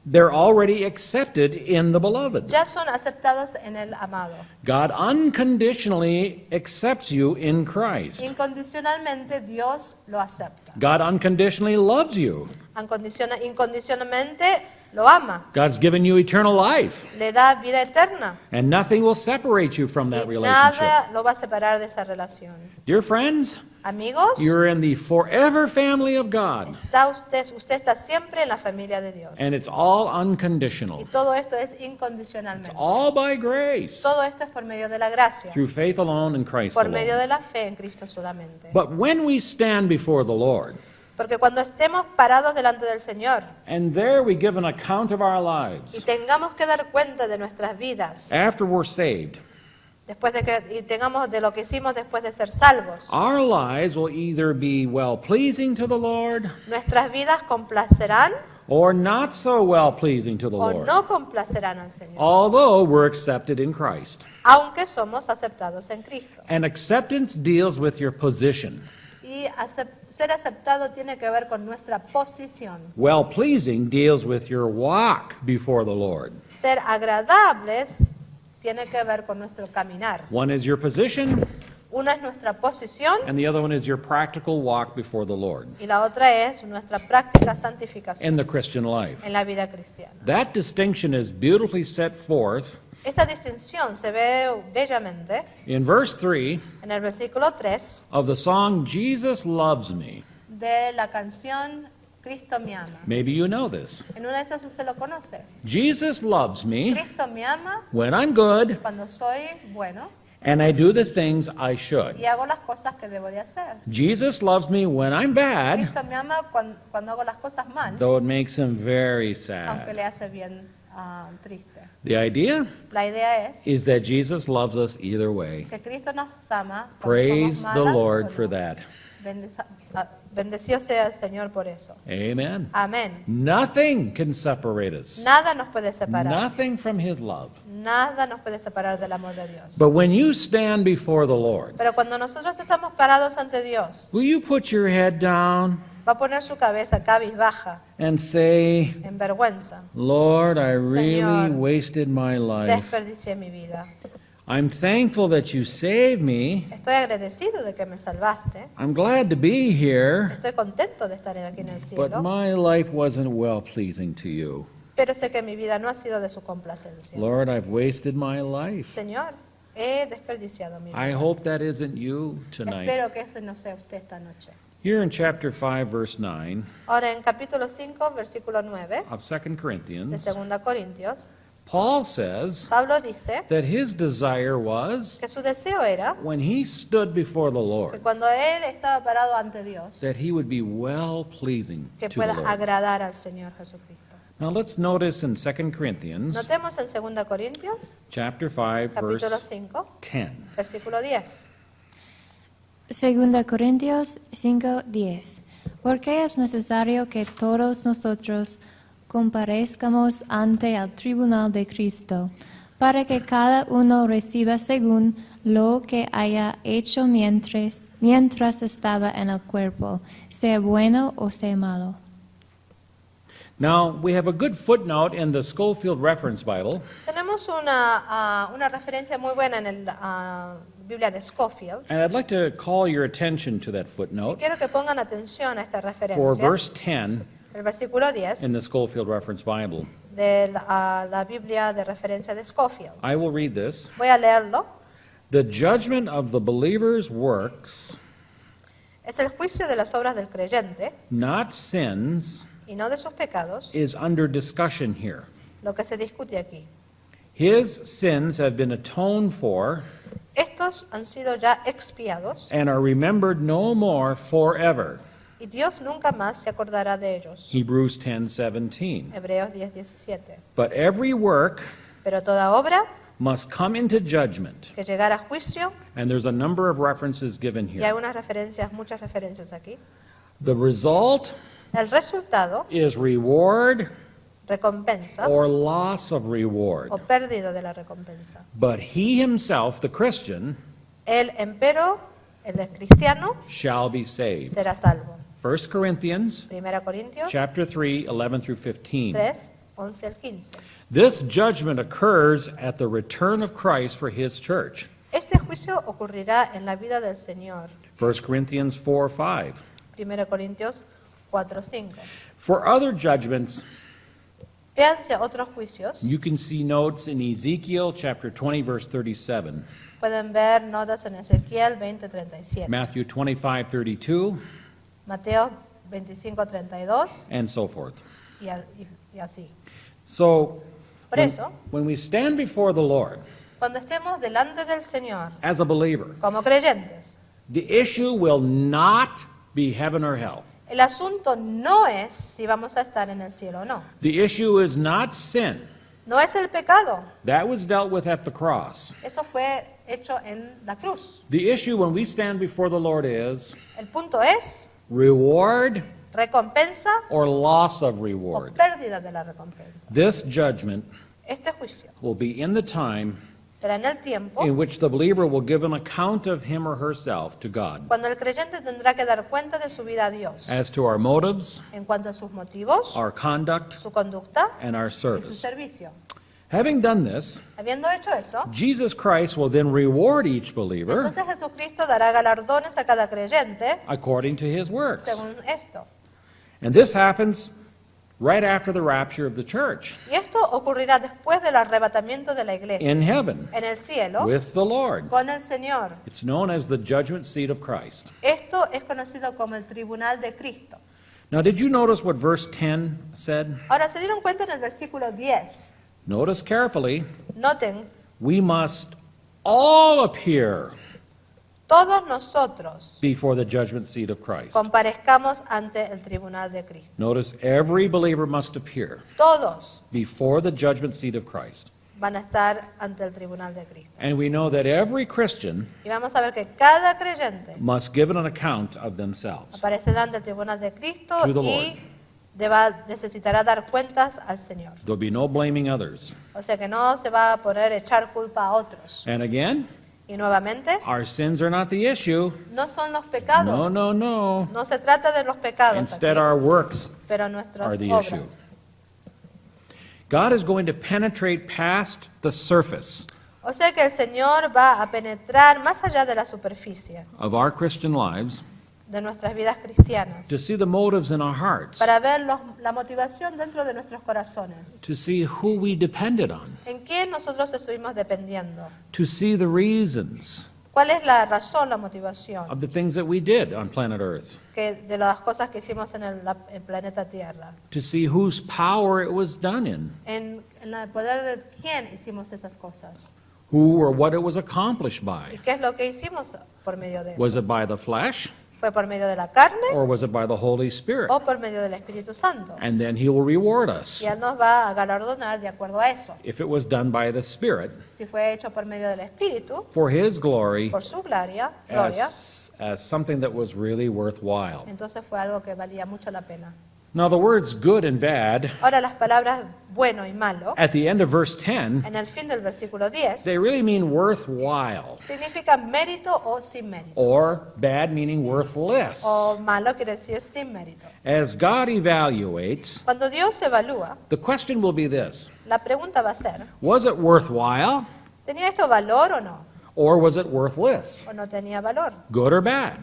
they're already accepted in the beloved. ya son aceptados en el amado. God unconditionally accepts you in Christ. Incondicionalmente Dios lo acepta. God unconditionally loves you. Incondicionalmente lo ama. God's given you eternal life, Le da vida eterna. and nothing will separate you from that Y relationship. nada lo va a separar de esa relación. Dear friends, Amigos, you're in the forever family of God, usted está siempre en la familia de Dios. and it's all Y unconditional. todo esto es It's incondicionalmente. all by grace, Todo esto es por medio de la gracia, through faith alone in Christ por medio alone. de la fe en Cristo solamente. But when we stand before the Lord, Porque cuando estemos parados delante del Señor and there we give an account of our y lives, tengamos que dar cuenta de nuestras vidas, after we're saved, y tengamos de lo que hicimos después de ser salvos, our lives will either be well-pleasing to the Lord nuestras vidas complacerán or not so well-pleasing to the o Lord, no complacerán al Señor, although we're accepted in Christ. aunque somos aceptados en Cristo. And acceptance deals with your position. Y ser aceptado tiene que ver con nuestra posición. Well-pleasing deals with your walk before the Lord. Ser agradables tiene que ver con nuestro caminar. One is your position, Una es nuestra posición and the other one is your practical walk before the Lord y la otra es nuestra práctica santificación in the Christian life. en la vida cristiana. That distinction is beautifully set forth Esta distinción se ve bellamente in verse 3 en el versículo 3 of the song Jesus Loves Me. de la canción Cristo me ama. Maybe you know this. En una de esas usted lo conoce. Jesus loves me Cristo me ama when I'm good cuando soy bueno and I do the things I should. y hago las cosas que debo de hacer. Jesus loves me when I'm bad, Cristo me ama cuando hago las cosas mal, though it makes him very aunque sad. le hace bien triste. The idea La idea es is that Jesus loves us either way. que Cristo nos ama cuando Praise somos the malas Lord o for no. that. Bendecido sea el Señor por eso. Amen. Amén. Nothing can separate us. Nada nos puede separar. Nothing from His love. Nada nos puede separar del amor de Dios. But when you stand before the Lord, Pero cuando nosotros estamos parados ante Dios, will you put your head down va a poner su cabeza cabizbaja, and say, en vergüenza. Lord, I really Señor, wasted my life. Desperdicié mi vida. I'm thankful that you saved me. Estoy agradecido de que me salvaste. I'm glad to be here, Estoy contento de estar aquí en el but cielo. my life wasn't well pleasing to you. pero sé que mi vida no ha sido de su complacencia. Lord, I've wasted my life. Señor, he desperdiciado mi I vida. hope that isn't you tonight. Espero que eso no sea usted esta noche. Here in chapter 5, verse 9 Ahora en capítulo 5, versículo 9 of 2 de Corinthians, 2 Corintios, Paul says Pablo dice that his desire was, que su deseo era when he stood before the que Lord, cuando él estaba parado ante Dios, that he would be well-pleasing que to the pueda Lord. agradar al Señor Jesucristo. Now let's notice in 2 Corinthians Notemos en 2 Corintios, chapter 5, capítulo verse 5, 10. versículo 10. Segunda Corintios 5:10. Porque es necesario que todos nosotros comparezcamos ante el tribunal de Cristo, para que cada uno reciba según lo que haya hecho mientras estaba en el cuerpo, sea bueno o sea malo. Now, we have a good footnote in the Schofield Reference Bible, Tenemos una referencia muy buena en la Biblia de Scofield. and I'd like to call your attention to that footnote Quiero que pongan atención a esta for referencia. verse 10 El versículo 10 in the Schofield Reference Bible. de la Biblia de referencia de Scofield. I will read this. Voy a leerlo. The judgment of the believer's works, Es el juicio de las obras del creyente not sins, y no de sus pecados is under discussion here. lo que se discute aquí. His sins have been atoned for Estos han sido ya expiados and are remembered no more forever. y Dios nunca más se acordará de ellos. Hebrews 10:17. Hebreos 10:17. But every work Pero toda obra must come into judgment. que llegara a juicio, And there's a number of references given y hay here. unas referencias, muchas referencias aquí. The result El resultado, is reward recompensa or loss of reward. o pérdida de la recompensa. But he himself, the Christian, Él, empero, el cristiano, shall be saved. será salvo. 1 Corinthians 1 Corintios chapter 3, 11 through 15. 3, 11 al 15. This judgment occurs at the return of Christ for his church. Este juicio ocurrirá en la vida del Señor. 1 Corinthians 4, 5. 1 Corintios 4, 5. For other judgments, Véanse otros juicios. you can see notes in Ezekiel chapter 20, verse 37, Pueden ver notas en Ezequiel 20, 37. Matthew 25, 32, Mateo 25, 32 and so forth. y así. So, Por when, eso, when we stand before the Lord cuando estemos delante del Señor as a believer, como creyentes, the issue will not be heaven or hell. el asunto no es si vamos a estar en el cielo o no. The issue is not sin. No es el pecado. That was dealt with at the cross. Eso fue hecho en la cruz. The issue when we stand before the Lord is El punto es reward recompensa or loss of o reward. pérdida de la recompensa. This judgment Este juicio will be in the time será en el tiempo in which the believer will give an account of him or herself to God cuando el creyente tendrá que dar cuenta de su vida a Dios as to our motives, en cuanto a sus motivos, our conduct, su conducta and our y su service. servicio. Having done this, Habiendo hecho eso, Jesus Christ will then reward each believer entonces Jesucristo dará galardones a cada creyente according to his works. según esto. And this happens right after the rapture of the church Y esto ocurrirá después del arrebatamiento de la iglesia in heaven en el cielo with the Lord. con el Señor. It's known as the judgment seat of Christ. Esto es conocido como el tribunal de Cristo. Now, did you notice what verse 10 said? Ahora, ¿se dieron cuenta en el versículo 10? Notice carefully, Noten, we must all appear todos nosotros before the judgment seat of Christ. comparezcamos ante el tribunal de Cristo. Notice every believer must appear Todos before the judgment seat of Christ. van a estar ante el tribunal de Cristo. And we know that every Christian Y vamos a ver que cada creyente must give an account of themselves. aparecerá ante el tribunal de Cristo To the Lord. y necesitará dar cuentas al Señor. There'll be no blaming others. O sea que no se va a poner a echar culpa a otros. And again, Y nuevamente, our sins are not the issue. no son los pecados. No, no, no. No se trata de los pecados, Instead, aquí, our works pero are nuestras the obras. issue. God is going to penetrate past the surface O sea que el Señor va a penetrar más allá de la superficie of our Christian lives de nuestras vidas cristianas, to see the motives in our hearts, para ver la motivación dentro de nuestros corazones, to see who we depended on, en quién nosotros estuvimos dependiendo, to see the reasons cuál es la razón, la motivación of the things that we did on planet Earth, de las cosas que hicimos en el planeta Tierra, to see whose power it was done in, en el poder de quién hicimos esas cosas who or what it was accomplished y by. qué es lo que hicimos por medio de Was eso. it by the flesh ¿Fue por medio de la carne or was it by the Holy Spirit? o por medio del Espíritu Santo? And then He will reward us Y Él nos va a galardonar de acuerdo a eso. if it was done by the Spirit Si fue hecho por medio del Espíritu, for His glory por su gloria, as something that was really worthwhile. entonces fue algo que valía mucho la pena. Now, the words good and bad Ahora las palabras bueno y malo, at the end of verse 10, en el fin del versículo 10, they really mean worthwhile, significan mérito o sin mérito. or bad meaning worthless. O malo quiere decir sin mérito. As God evaluates, Cuando Dios evalúa, the question will be this: la pregunta va a ser, was it worthwhile ¿tenía esto valor o no? or was it worthless? ¿O no tenía valor? Good or bad?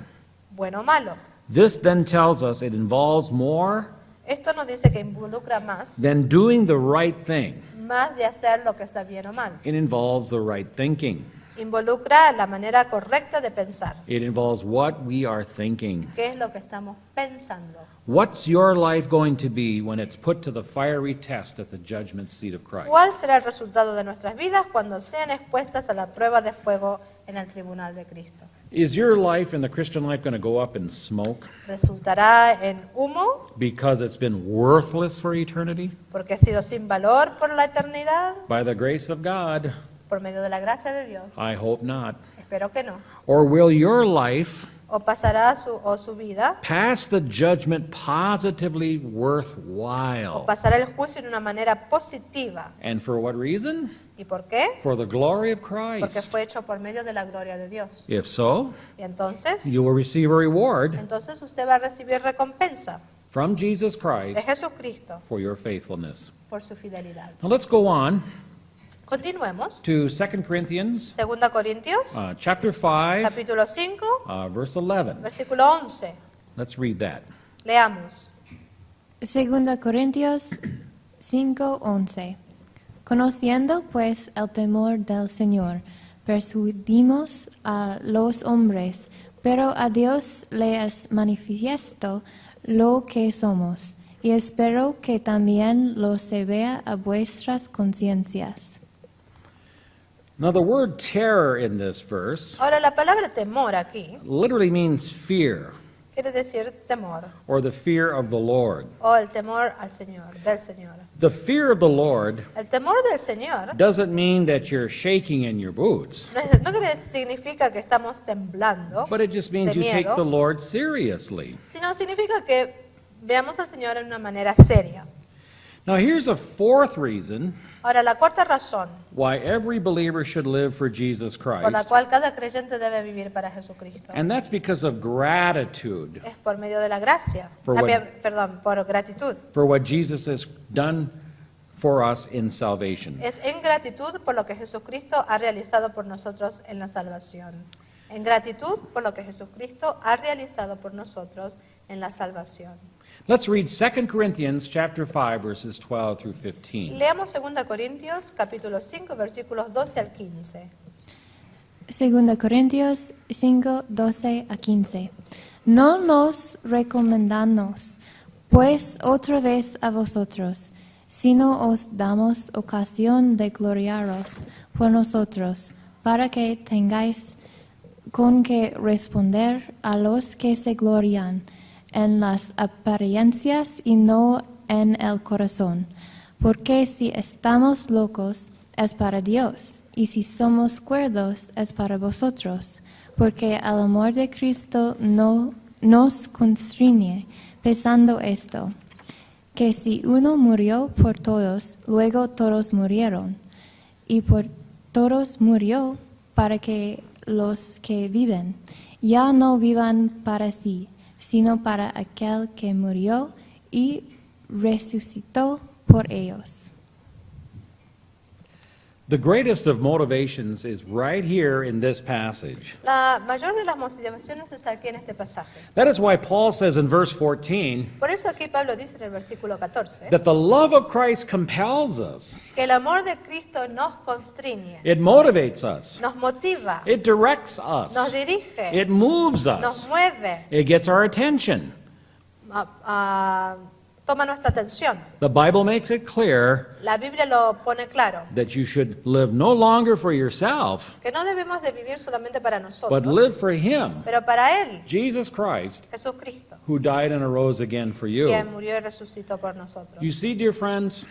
Bueno o malo. This then tells us it involves more Esto nos dice que involucra más, than doing the right thing. más de hacer lo que está bien o mal. It involves the right thinking. Involucra la manera correcta de pensar. It involves what we are thinking. ¿Qué es lo que estamos pensando? What's your life going to be when it's put to the fiery test at the judgment seat of Christ? ¿Cuál será el resultado de nuestras vidas cuando sean expuestas a la prueba de fuego en el tribunal de Cristo? Is your life and the Christian life going to go up in smoke ¿Resultará en humo because it's been worthless for eternity? porque ha sido sin valor por la eternidad? By the grace of God, Por medio de la gracia de Dios. I hope not. Espero que no. Or will your life O pasará su vida, pass the judgment positively o worthwhile? pasará el juicio de una manera positiva. And for what reason? ¿Y por qué? For the glory of Porque Christ. fue hecho por medio de la gloria de Dios. If so, Y entonces, you will receive a reward entonces usted va a recibir recompensa from Jesus de Christ Jesucristo for your faithfulness. por su fidelidad. Now let's go on Continuemos. to 2 Corinthians 2 Corintios, chapter 5, capítulo 5, verse 11. versículo 11. Let's read that. Leamos. 2 Corintios 5:11. Conociendo pues el temor del Señor, persuadimos a los hombres, pero a Dios le es manifiesto lo que somos, y espero que también lo se vea a vuestras conciencias. Now, the word terror in this verse Ahora la palabra temor aquí literally means fear, quiere decir temor or the fear of the Lord. o el temor al Señor, del Señor. The fear of the Lord El temor del Señor doesn't mean that you're shaking in your boots, no significa que estamos temblando, but it just means de you take miedo, the Lord seriously. sino significa que veamos al Señor en una manera seria. Now, here's a fourth reason Ahora, la cuarta razón why every believer should live for Jesus por la Christ, cual cada creyente debe vivir para Jesucristo and that's because of gratitude es por medio de la gracia, For what- perdón, por gratitud. for what Jesus has done for us in salvation. Es en gratitud por lo que Jesucristo ha realizado por nosotros en la salvación. En gratitud por lo que Jesucristo ha realizado por nosotros en la salvación. Let's read 2 Corinthians chapter 5 verses 12 through 15. Leamos 2 Corintios capítulo 5 versículos 12 al 15. 2 Corintios 5, 12 a 15. No nos recomendamos, pues, otra vez a vosotros, sino os damos ocasión de gloriaros por nosotros, para que tengáis con que responder a los que se glorian en las apariencias y no en el corazón. Porque si estamos locos, es para Dios, y si somos cuerdos, es para vosotros, porque el amor de Cristo no nos constriñe, pensando esto, que si uno murió por todos, luego todos murieron, y por todos murió para que los que viven ya no vivan para sí, sino para aquel que murió y resucitó por ellos. The greatest of motivations is right here in this passage. La mayor de las motivaciones está aquí en este pasaje. That is why Paul says in verse 14 Por eso aquí Pablo dice en el versículo 14 that the love of Christ compels us. que el amor de Cristo nos constriñe, It motivates us. nos motiva, It directs nos us. dirige, It moves nos us. mueve, It gets our attention. toma nuestra atención. The Bible makes it clear La Biblia lo pone claro, that you should live no longer for yourself, que no debemos de vivir solamente para but nosotros, live for Him, pero para Él, Jesus Christ, Jesucristo, who died and arose again for you. quien murió y resucitó por nosotros. You see, dear friends,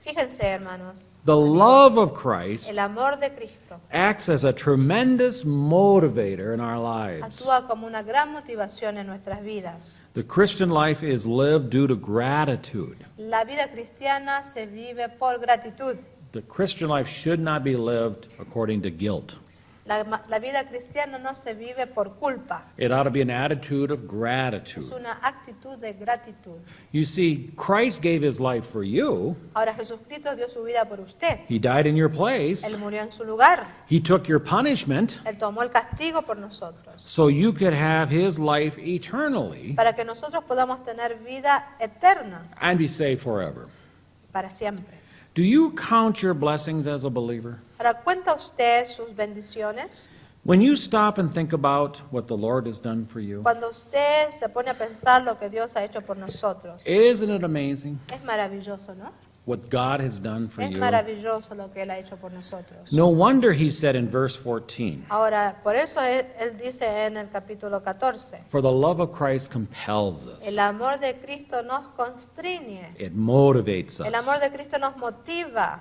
Fíjense, hermanos, the love of Christ el amor de Cristo acts as a tremendous motivator in our lives. actúa como una gran motivación en nuestras vidas. The Christian life is lived due to gratitude. La vida cristiana se vive por gratitud. The Christian life should not be lived according to guilt. La vida cristiana no se vive por culpa, It ought to be an attitude of es gratitude. una actitud de gratitud. You see, Christ gave His life for you. Ahora Jesucristo dio su vida por usted. He died in your place. Él murió en su lugar. He took your punishment Él tomó el castigo por nosotros, so you could have His life eternally para que nosotros podamos tener vida eterna and be saved forever. para siempre. Do you count your blessings as a believer? Ahora, ¿cuenta usted sus bendiciones? When you stop and think about what the Lord has done for you, Cuando usted se pone a pensar lo que Dios ha hecho por nosotros, isn't it amazing es maravilloso, ¿no? what God has done for Es you? maravilloso lo que Él ha hecho por nosotros. No wonder He said in verse 14, Ahora, por eso él dice en el capítulo 14, for the love of Christ compels us. el amor de Cristo nos constriñe, It motivates el amor us. de Cristo nos motiva.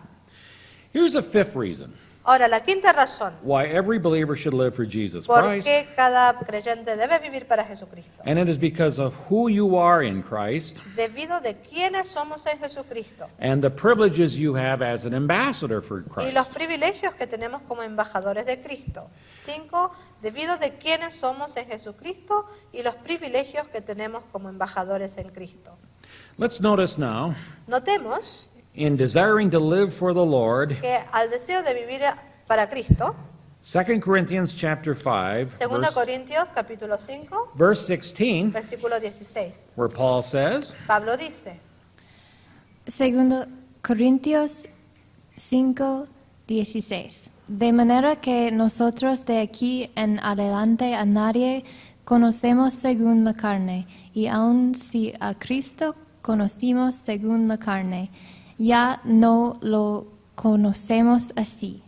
Here's a fifth reason Ahora, la quinta razón, why every believer should live for Jesus por Christ, qué cada creyente debe vivir para Jesucristo. and it is because of who you are in Christ Debido de quiénes somos en Jesucristo and the privileges you have as an ambassador for y los Christ. privilegios que tenemos como embajadores de Cristo. 5. Debido de quiénes somos en Jesucristo y los privilegios que tenemos como embajadores en Cristo. Let's notice now, Notemos in desiring to live for the Lord, que al deseo de vivir para Cristo, 2 Corinthians chapter 5, 2 Corintios capítulo 5, verse 16, versículo 16, where Paul says, Pablo dice, Segundo Corintios 5:16. De manera que nosotros de aquí en adelante a nadie conocemos según la carne, y aun si a Cristo conocimos según la carne, ya no lo conocemos así.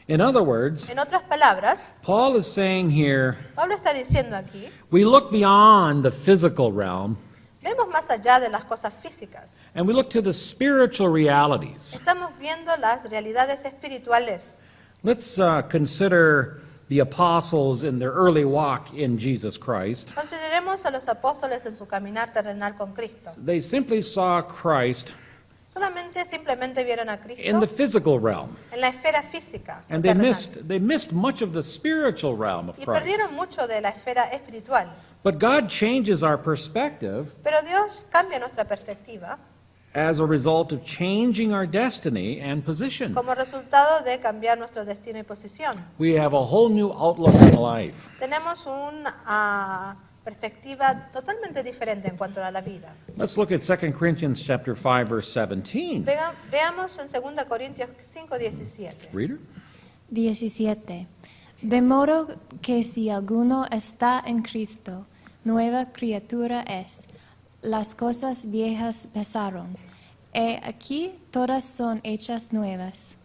in other words, en otras palabras, Paul is saying here, Pablo está diciendo aquí, we look beyond the physical realm vemos más allá de las cosas físicas, and we look to the spiritual realities. estamos viendo las realidades espirituales. Let's consider the apostles in their early walk in Jesus Christ. Consideremos a los apóstoles en su caminar terrenal con Cristo. They simply saw Christ Simplemente vieron a in the Cristo physical realm, en la esfera física and terrenal, they missed much of the spiritual realm of y Christ. perdieron mucho de la esfera espiritual. But God changes our perspective Pero Dios cambia nuestra perspectiva as a result of changing our destiny and position. como resultado de cambiar nuestro destino y posición. We have a whole new outlook on life. Tenemos una perspectiva totalmente diferente en cuanto a la vida. Let's look at 2 Corinthians chapter 5 verse 17. Veamos en 2 Corintios 5:17. Reader? 17. De modo que si alguno está en Cristo, nueva criatura es. Las cosas viejas pasaron. He aquí todas son hechas nuevas.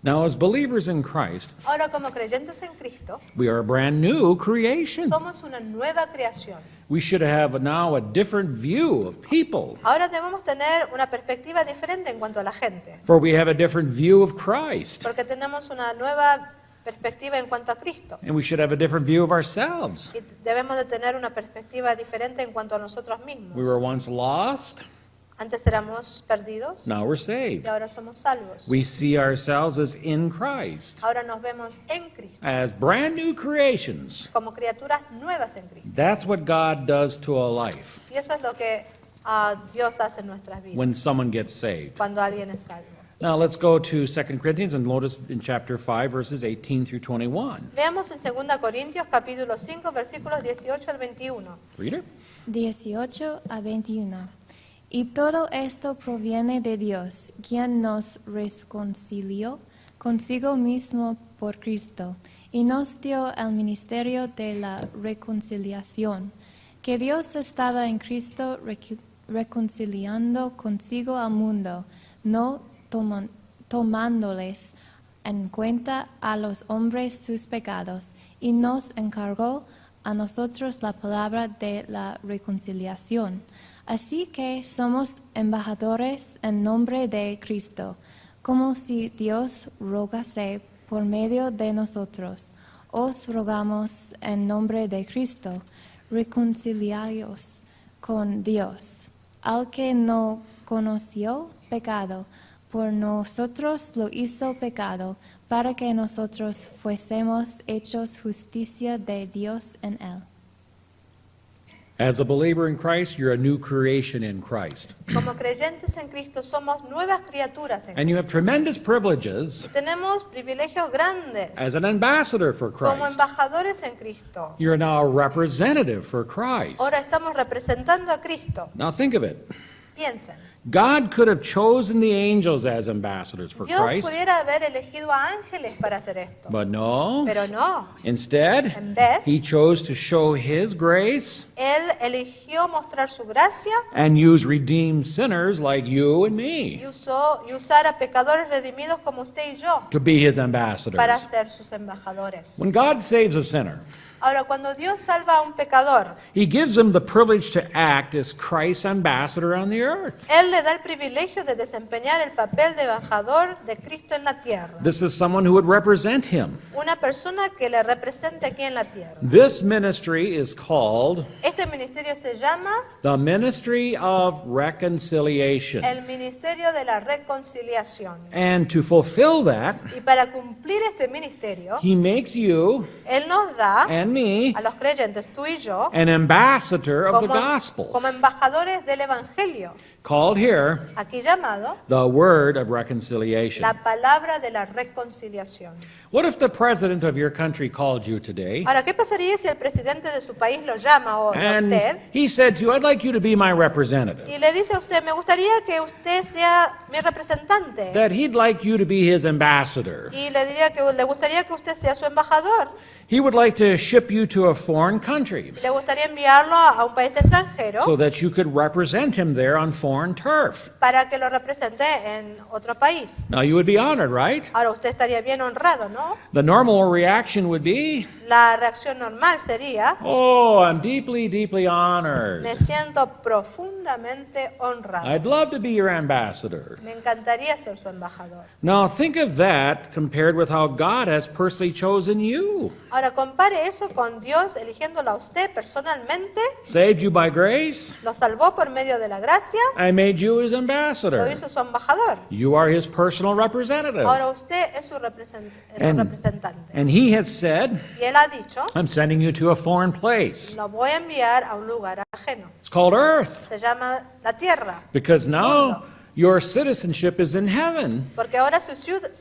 Now, as believers in Christ, Ahora, como creyentes en Cristo, we are a brand new creation. somos una nueva creación. We should have now a different view of people, Ahora debemos tener una perspectiva diferente en cuanto a la gente, for we have a different view of Christ, porque tenemos una nueva perspectiva en cuanto a Cristo. and we should have a different view of ourselves. Y debemos de tener una perspectiva diferente en cuanto a nosotros mismos. We were once lost, Antes éramos perdidos now we're y saved. ahora somos salvos. We see ourselves as in Christ, Ahora nos vemos en Cristo, as brand new creations. como criaturas nuevas en Cristo. That's what God does to a life Y eso es lo que Dios hace en nuestras vidas when someone gets saved. cuando alguien es salvo. Now let's go to 2 Corinthians and notice in chapter 5, verses 18 through 21. Veamos en 2 Corintios capítulo 5 versículos 18 al 21. Reader? 18 a 21. Y todo esto proviene de Dios, quien nos reconcilió consigo mismo por Cristo, y nos dio el ministerio de la reconciliación, que Dios estaba en Cristo reconciliando consigo al mundo, no tomándoles en cuenta a los hombres sus pecados, y nos encargó a nosotros la palabra de la reconciliación. Así que somos embajadores en nombre de Cristo, como si Dios rogase por medio de nosotros. Os rogamos en nombre de Cristo, reconciliaos con Dios. Al que no conoció pecado, por nosotros lo hizo pecado, para que nosotros fuésemos hechos justicia de Dios en él. As a believer in Christ, you're a new creation in Christ. Como creyentes en Cristo somos nuevas criaturas en And you have Cristo. tremendous privileges Tenemos privilegios grandes as an ambassador for como Christ. embajadores en Cristo. You're now a representative for Christ. Ahora estamos representando a Cristo. Now think of it. Piensen, God could have chosen the angels as ambassadors for Dios Christ, pudiera haber elegido a ángeles para hacer esto, but no. pero no. Instead, En vez, He chose to show His grace Él eligió mostrar su gracia and use redeemed sinners like you and me y usar a pecadores redimidos como usted y yo to be His para ambassadors. ser sus embajadores. When God saves a sinner, Ahora, cuando Dios salva a un pecador, He gives them the privilege to act as Christ's ambassador on the earth. Él le da el privilegio de desempeñar el papel de embajador de Cristo en la tierra. This is someone who would represent Him. Una persona que le represente aquí en la tierra. This ministry is called Este ministerio se llama the Ministry of Reconciliation. el Ministerio de la Reconciliación. And to fulfill that, Y para cumplir este ministerio, He makes you Él nos da and me a los creyentes, tú y yo, an ambassador of the gospel, como embajadores del Evangelio, called here aquí llamado the Word of Reconciliation. la palabra de la reconciliación. What if the president of your country called you today Ahora, ¿qué pasaría si el presidente de su país lo llama hoy a and usted he said to you, I'd like you to be my representative, y le dice a usted, me gustaría que usted sea mi representante? that he'd like you to be his ambassador? Y le diría que le gustaría que usted sea su embajador. He would like to ship you to a foreign country Le gustaría enviarlo a un país extranjero so that you could represent him there on foreign turf. para que lo represente en otro país. Now you would be honored, right? Ahora usted estaría bien honrado, ¿no? The normal reaction would be, La reacción normal sería, oh, I'm deeply, deeply honored. me siento profundamente honrado. I'd love to be your ambassador. Me encantaría ser su embajador. Now think of that compared with how God has personally chosen you. Ahora compare eso con Dios eligiéndolo a usted personalmente, Saved you by grace. lo salvó por medio de la gracia, I made you his lo ambassador. hizo su embajador. You are his personal representative. Ahora usted es su representante. And he has said, Y él ha dicho, I'm sending you to a foreign place. lo voy a enviar a un lugar ajeno. It's called earth. Se llama la tierra, Because now your citizenship is in heaven. porque ahora su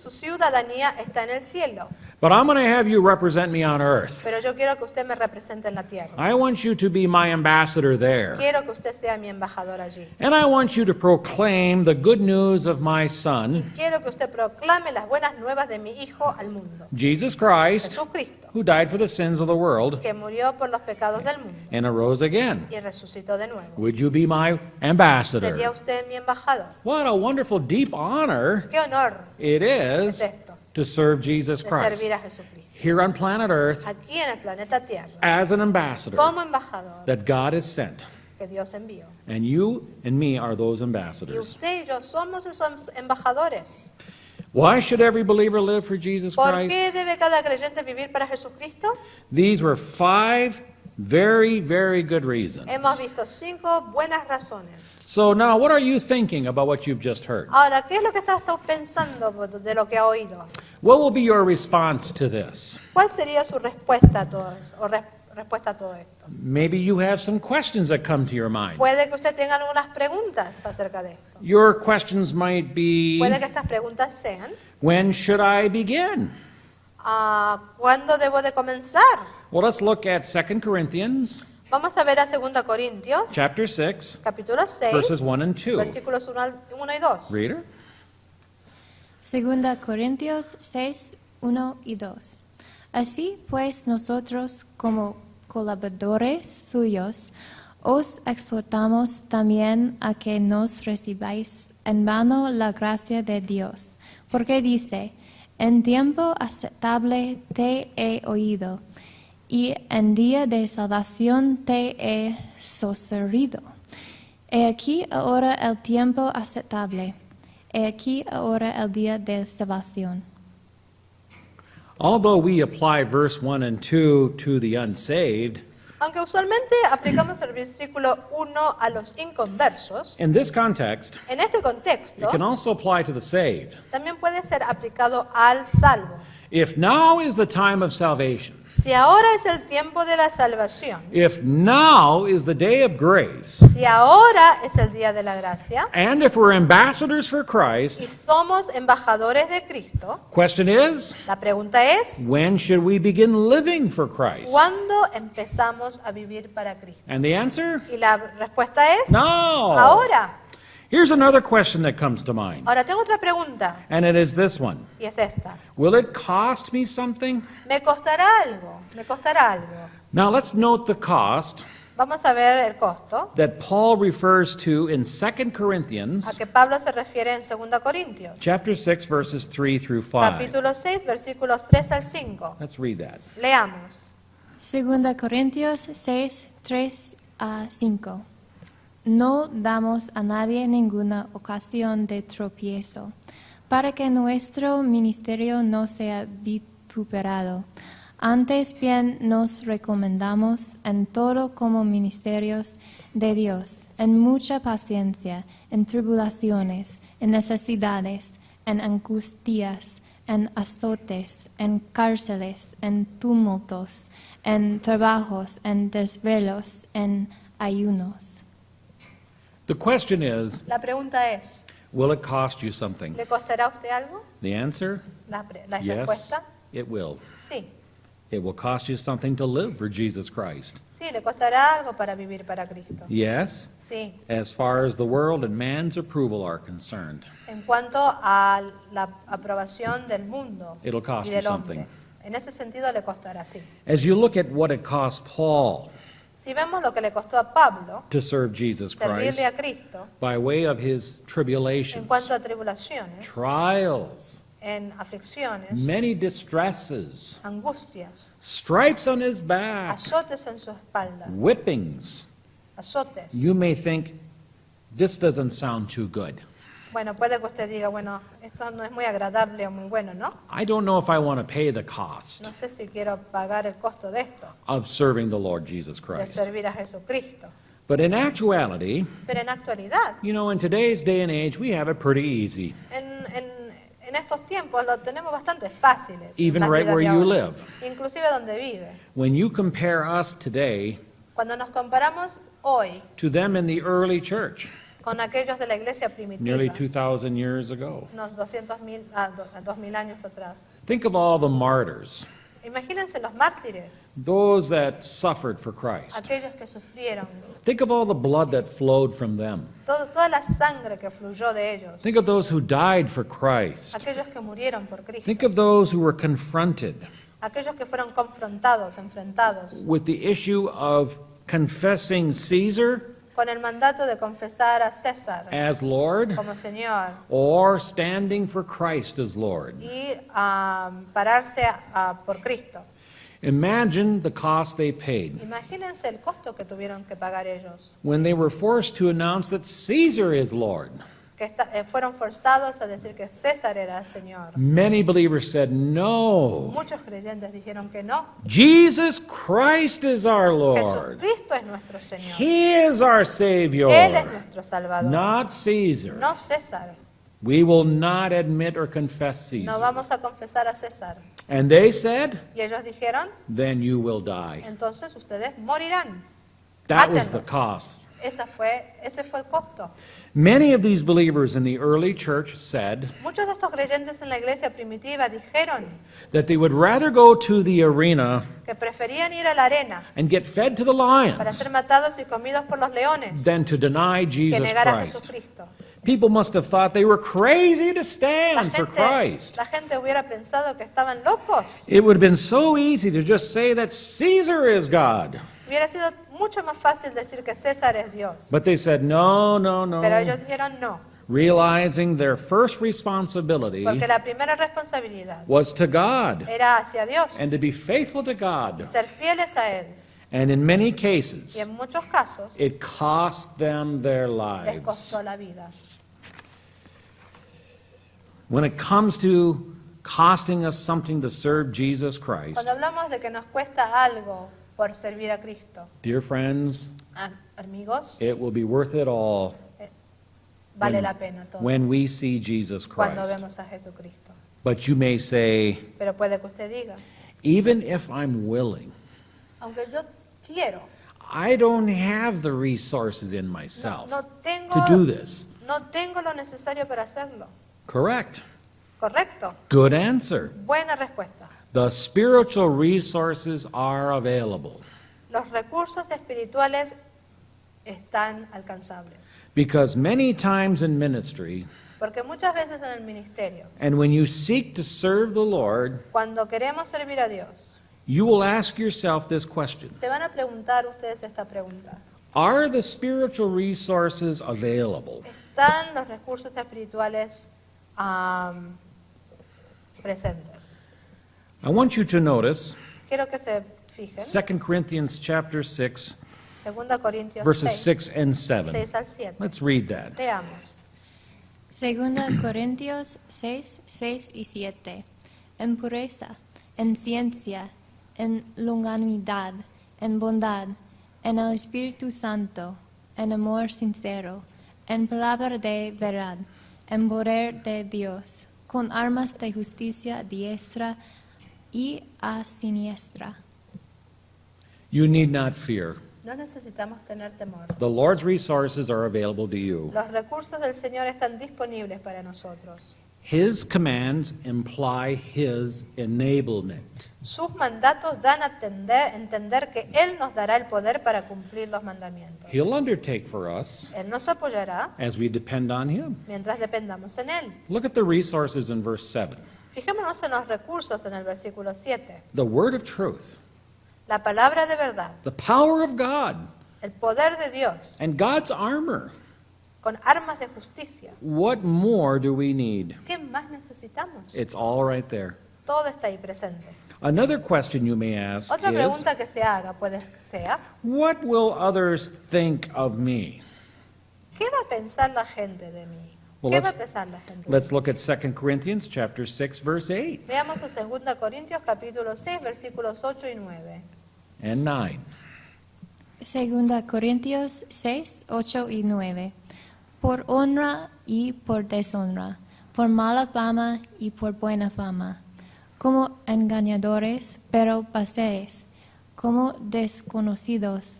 ciudadanía está en el cielo. But I'm going to have you represent me on earth. Pero yo quiero que usted me represente en la tierra. I want you to be my ambassador there. Quiero que usted sea mi embajador allí. And I want you to proclaim the good news of my son, Quiero que usted proclame las buenas nuevas de mi Hijo al mundo. Jesus Christ, Jesucristo, who died for the sins of the world que murió por los pecados del mundo and arose again. y resucitó de nuevo. Would you be my ¿Sería ambassador? usted mi embajador? What a wonderful, deep honor Qué honor it is es esto, to serve Jesus de Christ servir a Jesucristo. here on planet Earth Aquí en el planeta Tierra, as an ambassador como embajador that God has sent. que Dios envió. And you and me are those Y ambassadors. usted y yo somos esos embajadores. Why should every believer live for Jesus ¿Por Christ? qué debe cada creyente vivir para Jesucristo? These were 5 very, very good reasons. Hemos visto 5 buenas razones. So now, what are you thinking about what you've just heard? Ahora, ¿qué es lo que está usted pensando de lo que ha oído? What will be your response to this? ¿Cuál sería su respuesta a todo eso? respuesta a todo esto. Maybe you have some questions that come to your mind. Puede que usted tenga algunas preguntas acerca de esto. Your questions might be, Puede que estas preguntas sean, when should I begin? ¿cuándo debo de comenzar? Well, let's look at 2 Corinthians Vamos a ver a 2 Corintios, chapter 6, capítulo 6, verses 1 and 2. versículos 1 y 2. Reader? Segunda Corintios 6, 1 y 2. Así pues nosotros como colaboradores suyos os exhortamos también a que nos recibáis en vano la gracia de Dios, porque dice, en tiempo aceptable te he oído, y en día de salvación te he sostenido. He aquí ahora el tiempo aceptable. He aquí ahora el día de salvación. Although we apply verse 1 and 2 to the unsaved, Aunque usualmente aplicamos el versículo 1 a los inconversos, in this context, en este it contexto can also apply to the saved. también puede ser aplicado al salvo. If now is the time of salvation, Si ahora es el tiempo de la salvación, if now is the day of grace, si ahora es el día de la gracia and if we're ambassadors for y Christ, somos embajadores de Cristo, question is, la pregunta es, when should we begin living for Christ? ¿cuándo empezamos a vivir para Cristo? And the answer? Y la respuesta es, No. ahora. Here's another question that comes to mind, Ahora tengo otra pregunta and it is this one. y es esta. Will it cost me something? ¿Me costará algo? ¿Me costará algo? Now let's note the cost Vamos a ver el costo that Paul refers to in 2 Corinthians a que Pablo se refiere en 2 Corintios, chapter 6 verses 3 through 5. capítulo 6, versículos 3 al 5. Let's read that. Leamos. Segunda Corintios 6, 3 a 5. No damos a nadie ninguna ocasión de tropiezo, para que nuestro ministerio no sea vituperado. Antes bien nos recomendamos en todo como ministerios de Dios, en mucha paciencia, en tribulaciones, en necesidades, en angustias, en azotes, en cárceles, en tumultos, en trabajos, en desvelos, en ayunos. The question is, La pregunta es, will it cost you something? ¿le costará a usted algo? The answer? La Yes, respuesta, it will. sí. It will cost you something to live for Jesus Christ. Sí, le costará algo para vivir para Cristo. Yes, Sí. as far as the world and man's approval are concerned. En cuanto a la aprobación del mundo It'll cost y del you hombre. something. En ese sentido le costará, sí. As you look at what it cost Paul Si vemos lo que le costó a Pablo to serve Jesus Christ servirle a Cristo by way of his en tribulations, cuanto a tribulaciones, trials, en aflicciones, many distresses, angustias, stripes on his back, azotes en su espalda, whippings, azotes. you may think, this doesn't sound too good. Bueno, puede que usted diga, bueno, esto no es muy agradable o muy bueno, ¿no? I don't know if I want to pay the cost No sé si quiero pagar el costo de esto, of serving the Lord Jesus de Christ. servir a Jesucristo. But in actuality, Pero en actualidad, you know, in today's day and age, we have it pretty easy, en estos tiempos lo tenemos bastante fáciles. en even la right vida where de you ahora, live. inclusive donde vive. When you compare us today Cuando nos comparamos hoy to them in the early church, con aquellos de la iglesia nearly primitiva, 2,000 years ago, unos 2000 años atrás, think of all the martyrs, imagínense los mártires, those that suffered for Christ. aquellos que sufrieron, Think of all the blood that flowed from them. toda la sangre que fluyó de ellos, Think of those who died for Christ. aquellos que murieron por Cristo, Think of those who were confronted aquellos que fueron confrontados, enfrentados with the issue of confessing Caesar con el mandato de confesar a César as Lord como Señor or standing for Christ as Lord. y pararse por Cristo. Imagine the cost they paid Imagínense el costo que tuvieron que pagar ellos, when they were forced to announce that Caesar is Lord. que fueron forzados a decir que César era el Señor. Many believers said, no, Muchos creyentes dijeron que no, Jesus Christ is our Lord. Jesucristo es nuestro Señor. He is our Él es Savior, nuestro Salvador, not Caesar. no César. We will not admit or confess No Caesar. vamos a confesar a César. And they said, Y ellos dijeron, then you will die. entonces ustedes morirán. That was the Mátenlos. cost. Ese fue el costo. Many of these believers in the early church said Muchos de estos creyentes en la iglesia primitiva dijeron that they would rather go to the arena que preferían ir a la arena and get fed to the para lions ser matados y comidos por los leones than to deny que Jesus negar a Christ. Jesucristo. People must have thought they were crazy to stand for Christ. La gente hubiera pensado que estaban locos. It would have been so easy to just say that Caesar is God. Hubiera sido mucho más fácil decir que César es Dios. But they said, no, no, Pero no. ellos dijeron no, Realizing their first responsibility porque la primera responsabilidad was to God era hacia Dios and to be faithful to y God. ser fieles a Él. And in many Y cases, en muchos casos it cost them their les lives. costó la vida. When it comes to costing us something to serve Jesus Christ, Cuando hablamos de que nos cuesta algo por servir a Cristo, dear friends, amigos, it will be worth it all vale la pena todo when we see Jesus cuando Christ. vemos a Jesucristo. But you may say, Pero puede que usted diga, even if I'm willing, aunque yo quiero, I don't have the resources in no, myself no to do this. tengo lo necesario para hacerlo. Correct. Correcto, Good answer. buena respuesta. The spiritual resources are available Los recursos espirituales están alcanzables. because many times in ministry, Porque muchas veces en el ministerio, and when you seek to serve the Lord, cuando queremos servir a Dios, you will ask yourself this question: se van a preguntar ustedes esta pregunta. are the spiritual resources available? ¿Están los recursos espirituales presentes? I want you to notice Quiero que se fijen, 2 Corinthians chapter 6, 2 Corintios verses 6, 6 and 7. 6 al 7. Let's read that. Leamos. Segunda Corintios 6, 6 y 7. En pureza, en ciencia, en longanimidad, en bondad, en el Espíritu Santo, en amor sincero, en palabra de verdad, en poder de Dios, con armas de justicia diestra y a siniestra. You need not fear. No necesitamos tener temor. The Lord's resources are available to you. Los recursos del Señor están disponibles para nosotros. His commands imply His enablement. Sus mandatos dan a entender que Él nos dará el poder para cumplir los mandamientos. He'll undertake for us Él nos apoyará as we depend on Him. mientras dependamos en Él. Look at the resources in verse 7. Fijémonos en los recursos en el versículo 7. The word of truth, La palabra de verdad, the power of God, el poder de Dios, and God's armor. con armas de justicia. What more do we need? ¿Qué más necesitamos? It's all right there. Todo está ahí presente. Another question you may ask Otra is, pregunta que se haga puede que sea, what will others think of me? ¿qué va a pensar la gente de mí? Well, ¿Qué va a pensar la gente de Let's mí? look at 2 Corinthians chapter 6, verse 8 Veamos en 2 Corintios capítulo 6 versículos 8 y 9. and 9. Segunda Corintios 6, 8 y 9. Por honra y por deshonra, por mala fama y por buena fama, como engañadores, pero paseres, como desconocidos,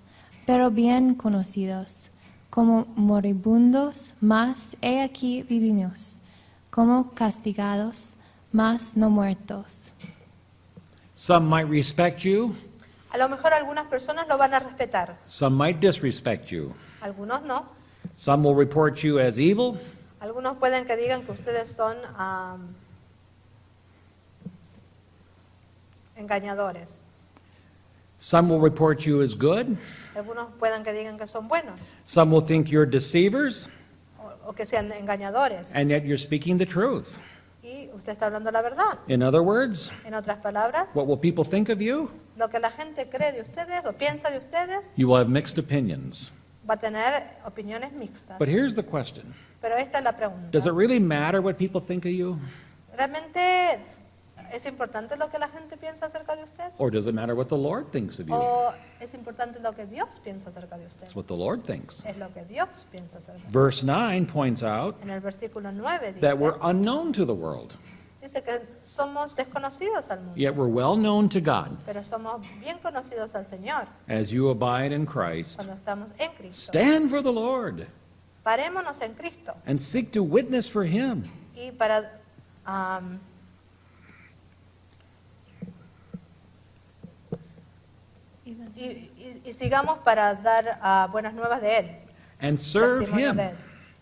pero bien conocidos, como moribundos, mas he aquí vivimos, como castigados, mas no muertos. Some might respect you, A lo mejor algunas personas lo van a respetar, some might disrespect you. algunos no. Some will report you as evil, Algunos pueden que digan que ustedes son engañadores. some will report you as good, Algunos pueden que digan que son buenos some will think you're deceivers, o que sean engañadores. and yet you're speaking the truth. Y usted está hablando la verdad. In other words, En otras palabras, what will people think of you? lo que la gente cree de ustedes o piensa de ustedes You will have mixed opinions. va a tener opiniones mixtas. But here's the question. Pero esta es la pregunta. Does it really matter what people think of you? ¿Realmente ¿Es importante lo que la gente piensa acerca de usted? Or does it matter what the Lord thinks of you? ¿O es importante lo que Dios piensa acerca de usted? That's what the Lord thinks. Es lo que Dios piensa acerca de usted. Verse 9 points out En el versículo 9 that we're dice, unknown to the world, dice que somos desconocidos al mundo, yet we're well known to God. pero somos bien conocidos al Señor As you abide in Christ, cuando estamos en Cristo. stand for the Lord Parémonos en Cristo and seek to witness for Him. y para y sigamos para dar buenas nuevas de Él, And serve testimonio de Him. Él,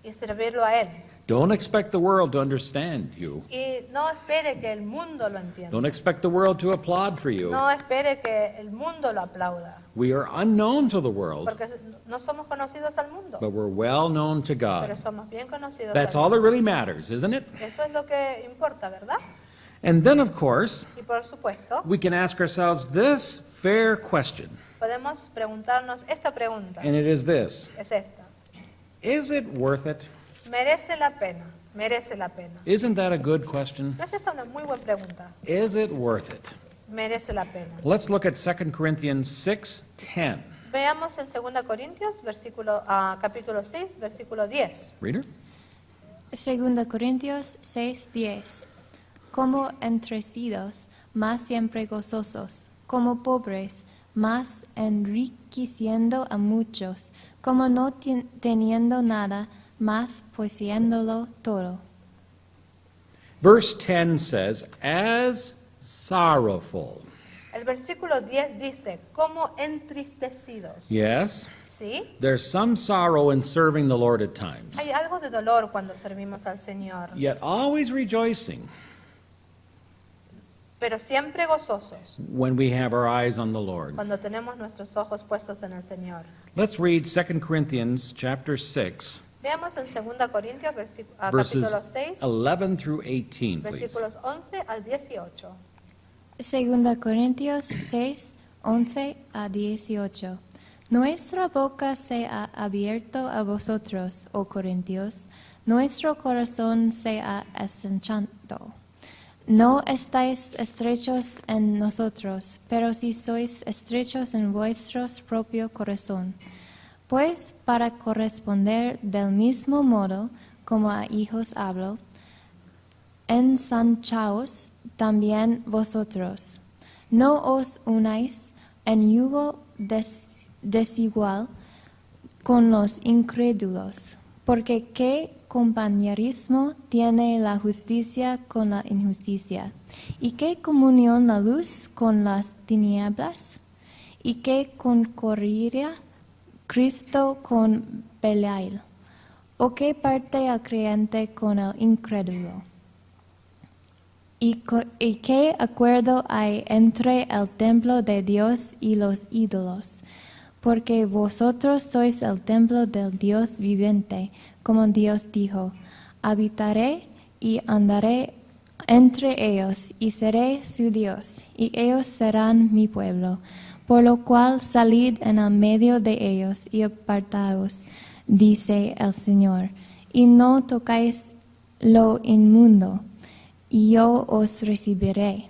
y servirlo a Él. Don't expect the world to understand you. Y no espere que el mundo lo entienda. Don't expect the world to applaud for you. No espere que el mundo lo aplauda, We are unknown to the world, porque no somos conocidos al mundo, but we're well known to pero God. somos bien conocidos That's a all that Dios. really matters, isn't it? Eso es lo que importa, ¿verdad? And then, of course, Y por supuesto, we can ask ourselves this fair question, podemos preguntarnos esta pregunta, and it is this: es esta. is it worth it? ¿Merece la pena? ¿Merece la pena? Isn't that a good question? ¿No es esta una muy buena pregunta? Is it worth it? ¿Merece la pena? Let's look at 2 Corinthians 6:10. Veamos en 2 Corintios, capítulo 6, versículo 10. Reader? 2 Corintios 6:10. Como entrecidos, más siempre gozosos, como pobres, más enriqueciendo a muchos, como no teniendo nada, más poseyéndolo todo. Verse 10 says, as sorrowful. El versículo 10 dice, como entristecidos. Yes, ¿Sí? there's some sorrow in serving the Lord at times, Hay algo de dolor cuando servimos al Señor, yet always rejoicing pero siempre gozosos when we have our eyes on the Lord. cuando tenemos nuestros ojos puestos en el Señor. Let's read 2 Corinthians chapter 6, Veamos en 2 Corintios, verses capítulo 6, 11 through 18, please. versículos 11 al 18. 2 Corintios 6, 11 a 18. Nuestra boca se ha abierto a vosotros, oh Corintios, nuestro corazón se ha ensanchado. No estáis estrechos en nosotros, pero si sois estrechos en vuestro propio corazón. Pues para corresponder del mismo modo como a hijos hablo, ensanchaos también vosotros. No os unáis en yugo desigual con los incrédulos, porque ¿qué compañerismo tiene la justicia con la injusticia? ¿Y qué comunión la luz con las tinieblas? ¿Y qué concordia Cristo con Belial? ¿O qué parte el creyente con el incrédulo? ¿Y qué acuerdo hay entre el templo de Dios y los ídolos? Porque vosotros sois el templo del Dios viviente, como Dios dijo, habitaré y andaré entre ellos, y seré su Dios, y ellos serán mi pueblo. Por lo cual salid en el medio de ellos y apartaos, dice el Señor, y no tocáis lo inmundo, y yo os recibiré,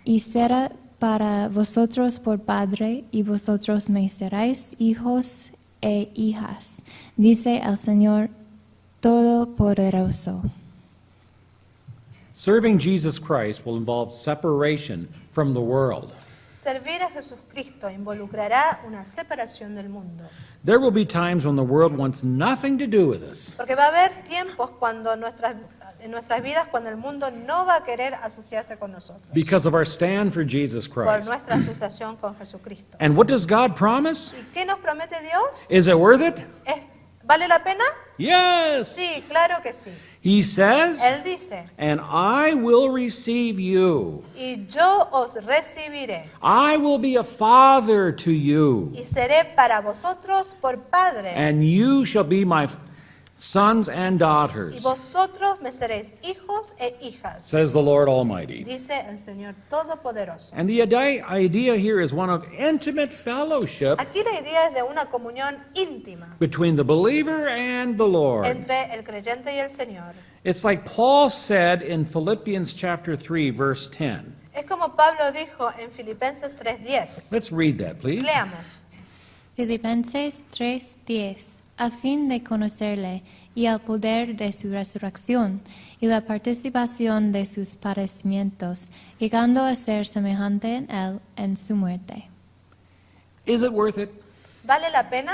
y será para vosotros por padre, y vosotros me seréis hijos e hijas, dice el Señor Todopoderoso. Serving Jesus Christ will involve separation from the world. Servir a Jesucristo involucrará una separación del mundo. There will be times when the world wants nothing to do with us. Porque va a haber tiempos cuando en nuestras vidas, cuando el mundo no va a querer asociarse con nosotros. Because of our stand for Jesus Por Christ. nuestra asociación con Jesucristo. And what does God promise? ¿Y qué nos promete Dios? Is it worth it? ¿Vale la pena? Yes. Sí, claro que sí. He says, Él dice, and I will receive you. y yo os recibiré, I will be a father to you. y seré para vosotros por Padre, And you shall be my sons and y daughters, vosotros me seréis hijos e hijas, says the Lord Almighty. dice el Señor Todopoderoso. And the idea here is one of intimate fellowship Aquí la idea es de una comunión íntima between the believer and the Lord. entre el creyente y el Señor. It's like Paul said in Philippians chapter 3, verse 10. Es como Pablo dijo en Filipenses 3:10. Let's read that, please. Leamos. Filipenses 3:10, a fin de conocerle y al poder de su resurrección y la participación de sus padecimientos, llegando a ser semejante en él en su muerte. Is it worth it? ¿Vale la pena?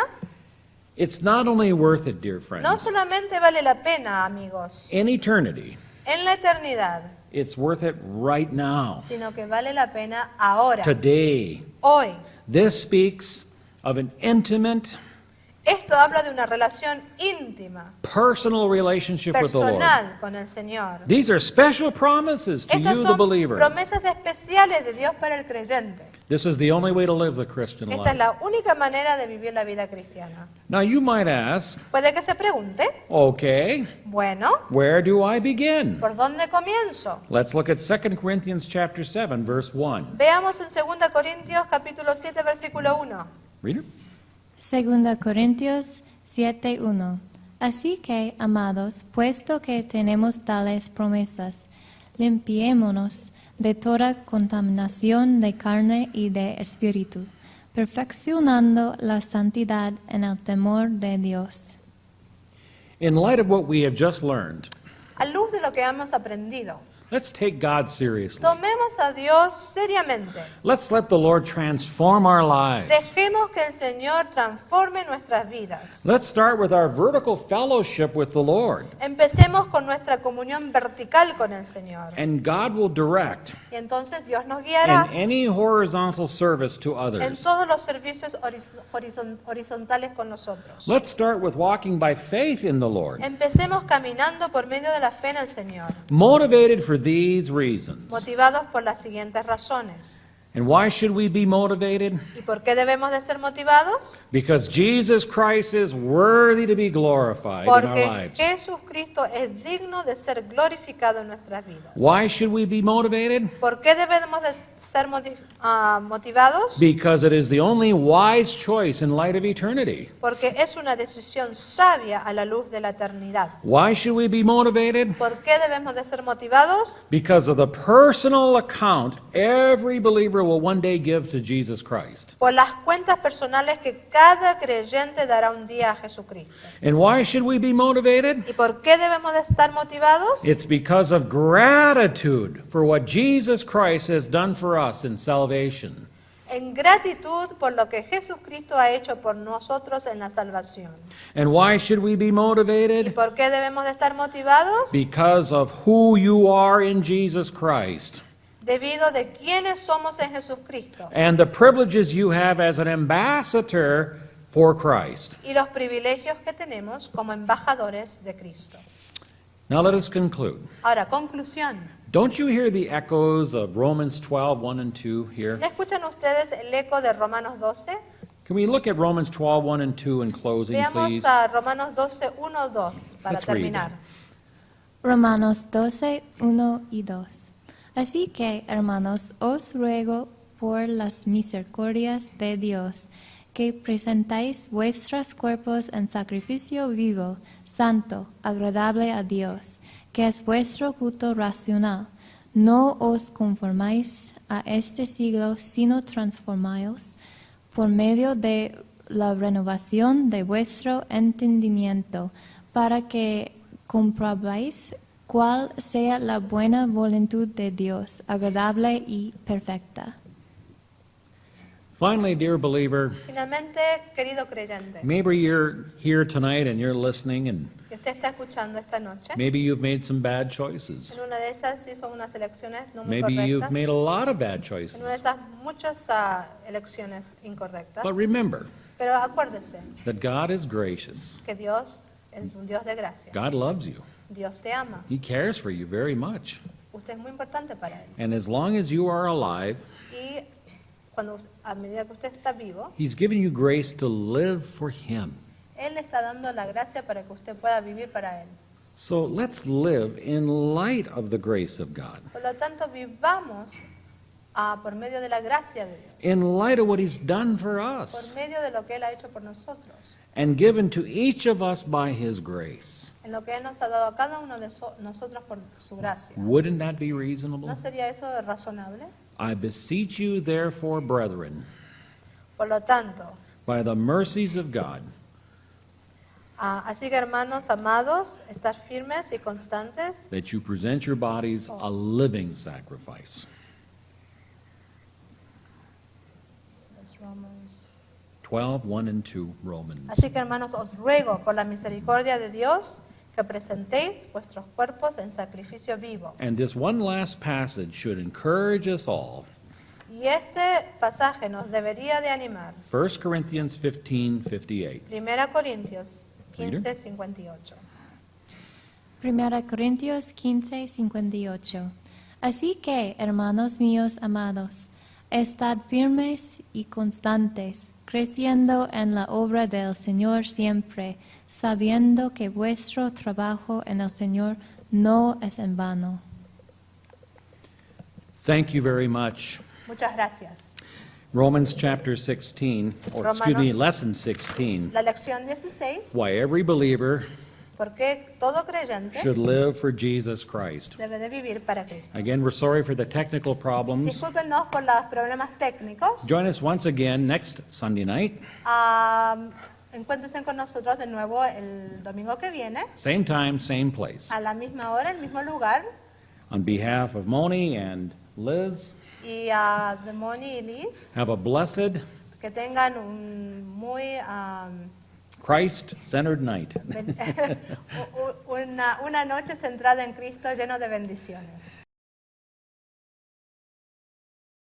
It's not only worth it, dear No friends. solamente vale la pena, amigos, In eternity, en la eternidad, it's worth it right now, sino que vale la pena ahora, today. hoy. This speaks of an intimate, Esto habla de una relación íntima, personal relationship with the Lord. personal con el Señor. These are special promises to Estas you, the son believer. promesas especiales de Dios para el creyente. This is the only way to live the Christian Esta es life. la única manera de vivir la vida cristiana. Now you might ask, Puede que se pregunte, okay, bueno, where do I begin? ¿por dónde comienzo? Let's look at 2 Corinthians chapter 7, verse 1. Veamos en 2 Corintios capítulo 7 versículo 1. Read it. 2 Corintios 7:1. Así que, amados, puesto que tenemos tales promesas, limpiémonos de toda contaminación de carne y de espíritu, perfeccionando la santidad en el temor de Dios. In light of what we have just learned, A luz de lo que hemos aprendido, let's take God seriously. tomemos a Dios seriamente. Let's let the Lord transform our lives. Dejemos que el Señor transforme nuestras vidas. Let's start with our vertical fellowship with the Lord, Empecemos con nuestra comunión vertical con el Señor. and God will direct Y entonces Dios nos in guiará any horizontal service to en others. todos los servicios horizontales con nosotros. Let's start with walking by faith in the Lord, Empecemos caminando por medio de la fe en el Señor, motivated for these reasons. motivados por las siguientes razones. And why should we be motivated? ¿Y por qué debemos de ser motivados? Because Jesus Christ is worthy to be glorified in our Porque lives. Jesucristo es digno de ser glorificado en nuestras vidas. Why should we be motivated? ¿Por qué debemos de ser motivados? Because it is the only wise choice in light of eternity. Porque es una decisión sabia a la luz de la eternidad. Why should we be motivated? ¿Por qué debemos de ser motivados? Because of the personal account every believer will one day give to Jesus Christ. Por las cuentas personales que cada creyente dará un día a Jesucristo. And why should we be motivated? ¿Y por qué debemos de estar motivados? It's because of gratitude for what Jesus Christ has done for us in salvation. En gratitud por lo que Jesucristo ha hecho por nosotros en la salvación. And why should we be ¿Y motivated? por qué debemos de estar motivados? Because of who you are in Jesus Christ Debido de quiénes somos en Jesucristo and the privileges you have as an ambassador for Christ. y los privilegios que tenemos como embajadores de Cristo. Now let us conclude. Ahora, conclusión. Don't you hear the echoes of Romans 12, 1 and 2 here? ¿No escuchan ustedes el eco de Romanos 12? Can we look at Romans 12, 1 and 2 in closing, Veamos please? a Romanos 12, 1, 2 para Let's read. terminar. Romanos 12, 1 y 2. Así que, hermanos, os ruego por las misericordias de Dios, que presentáis vuestros cuerpos en sacrificio vivo, santo, agradable a Dios, que es vuestro culto racional. No os conformáis a este siglo, sino transformaos por medio de la renovación de vuestro entendimiento, para que comprobéis cuál sea la buena voluntad de Dios, agradable y perfecta. Finally, dear believer, Finalmente, querido creyente, maybe you're here tonight and you're listening, and que usted está escuchando esta noche, maybe you've made some bad choices. en una de esas hizo unas elecciones no muy Maybe you've correctas, made a lot of bad en choices. una de esas muchas elecciones incorrectas, But remember pero acuérdese that God is gracious. que Dios es un Dios de gracia. God loves you. Dios te ama. He cares for you very much. Usted es muy importante para Él. And as long as you are alive, Y a medida que usted está vivo, He's given you grace to live for Him. Él también le está dando la gracia para que usted pueda vivir para Él. So let's live in light of the grace of God, Por lo tanto, vivamos por medio de la gracia de Dios, in light of what He's done for por us medio de lo que Él ha hecho por nosotros, and given to each of us by His grace. en lo que Él nos ha dado a cada uno de nosotros por su gracia. Wouldn't that be reasonable? ¿No sería eso razonable? I beseech you, therefore, brethren, Por lo tanto, by the mercies of God, así que hermanos amados, estar firmes y constantes, that you present your bodies a living sacrifice. 12, 1 and 2, Romans. Así que hermanos, os ruego por la misericordia de Dios que presentéis vuestros cuerpos en sacrificio vivo. And this one last passage should encourage us all. Y este pasaje nos debería de animar. 1 Corinthians 15:58. 1 Corintios Reader. 15:58. 1 Corintios 15:58. Así que, hermanos míos amados, estad firmes y constantes, creciendo en la obra del Señor siempre, sabiendo que vuestro trabajo en el Señor no es en vano. Thank you very much. Muchas gracias. Romans chapter 16, or excuse me, Romanos. lesson 16. La lección 16, Why every believer porque todo creyente should live for Jesus Christ. debe de vivir para Cristo. Again, we're sorry for the technical problems. Discúlpenos por los problemas técnicos. Join us once again next Sunday night, Encuéntrense con nosotros de nuevo el domingo que viene, same time, same place. a la misma hora, el mismo lugar. On behalf of Moni and Liz, Y a Moni y Liz, have a blessed, que tengan un muy Christ-centered night. una noche centrada en Cristo lleno de bendiciones.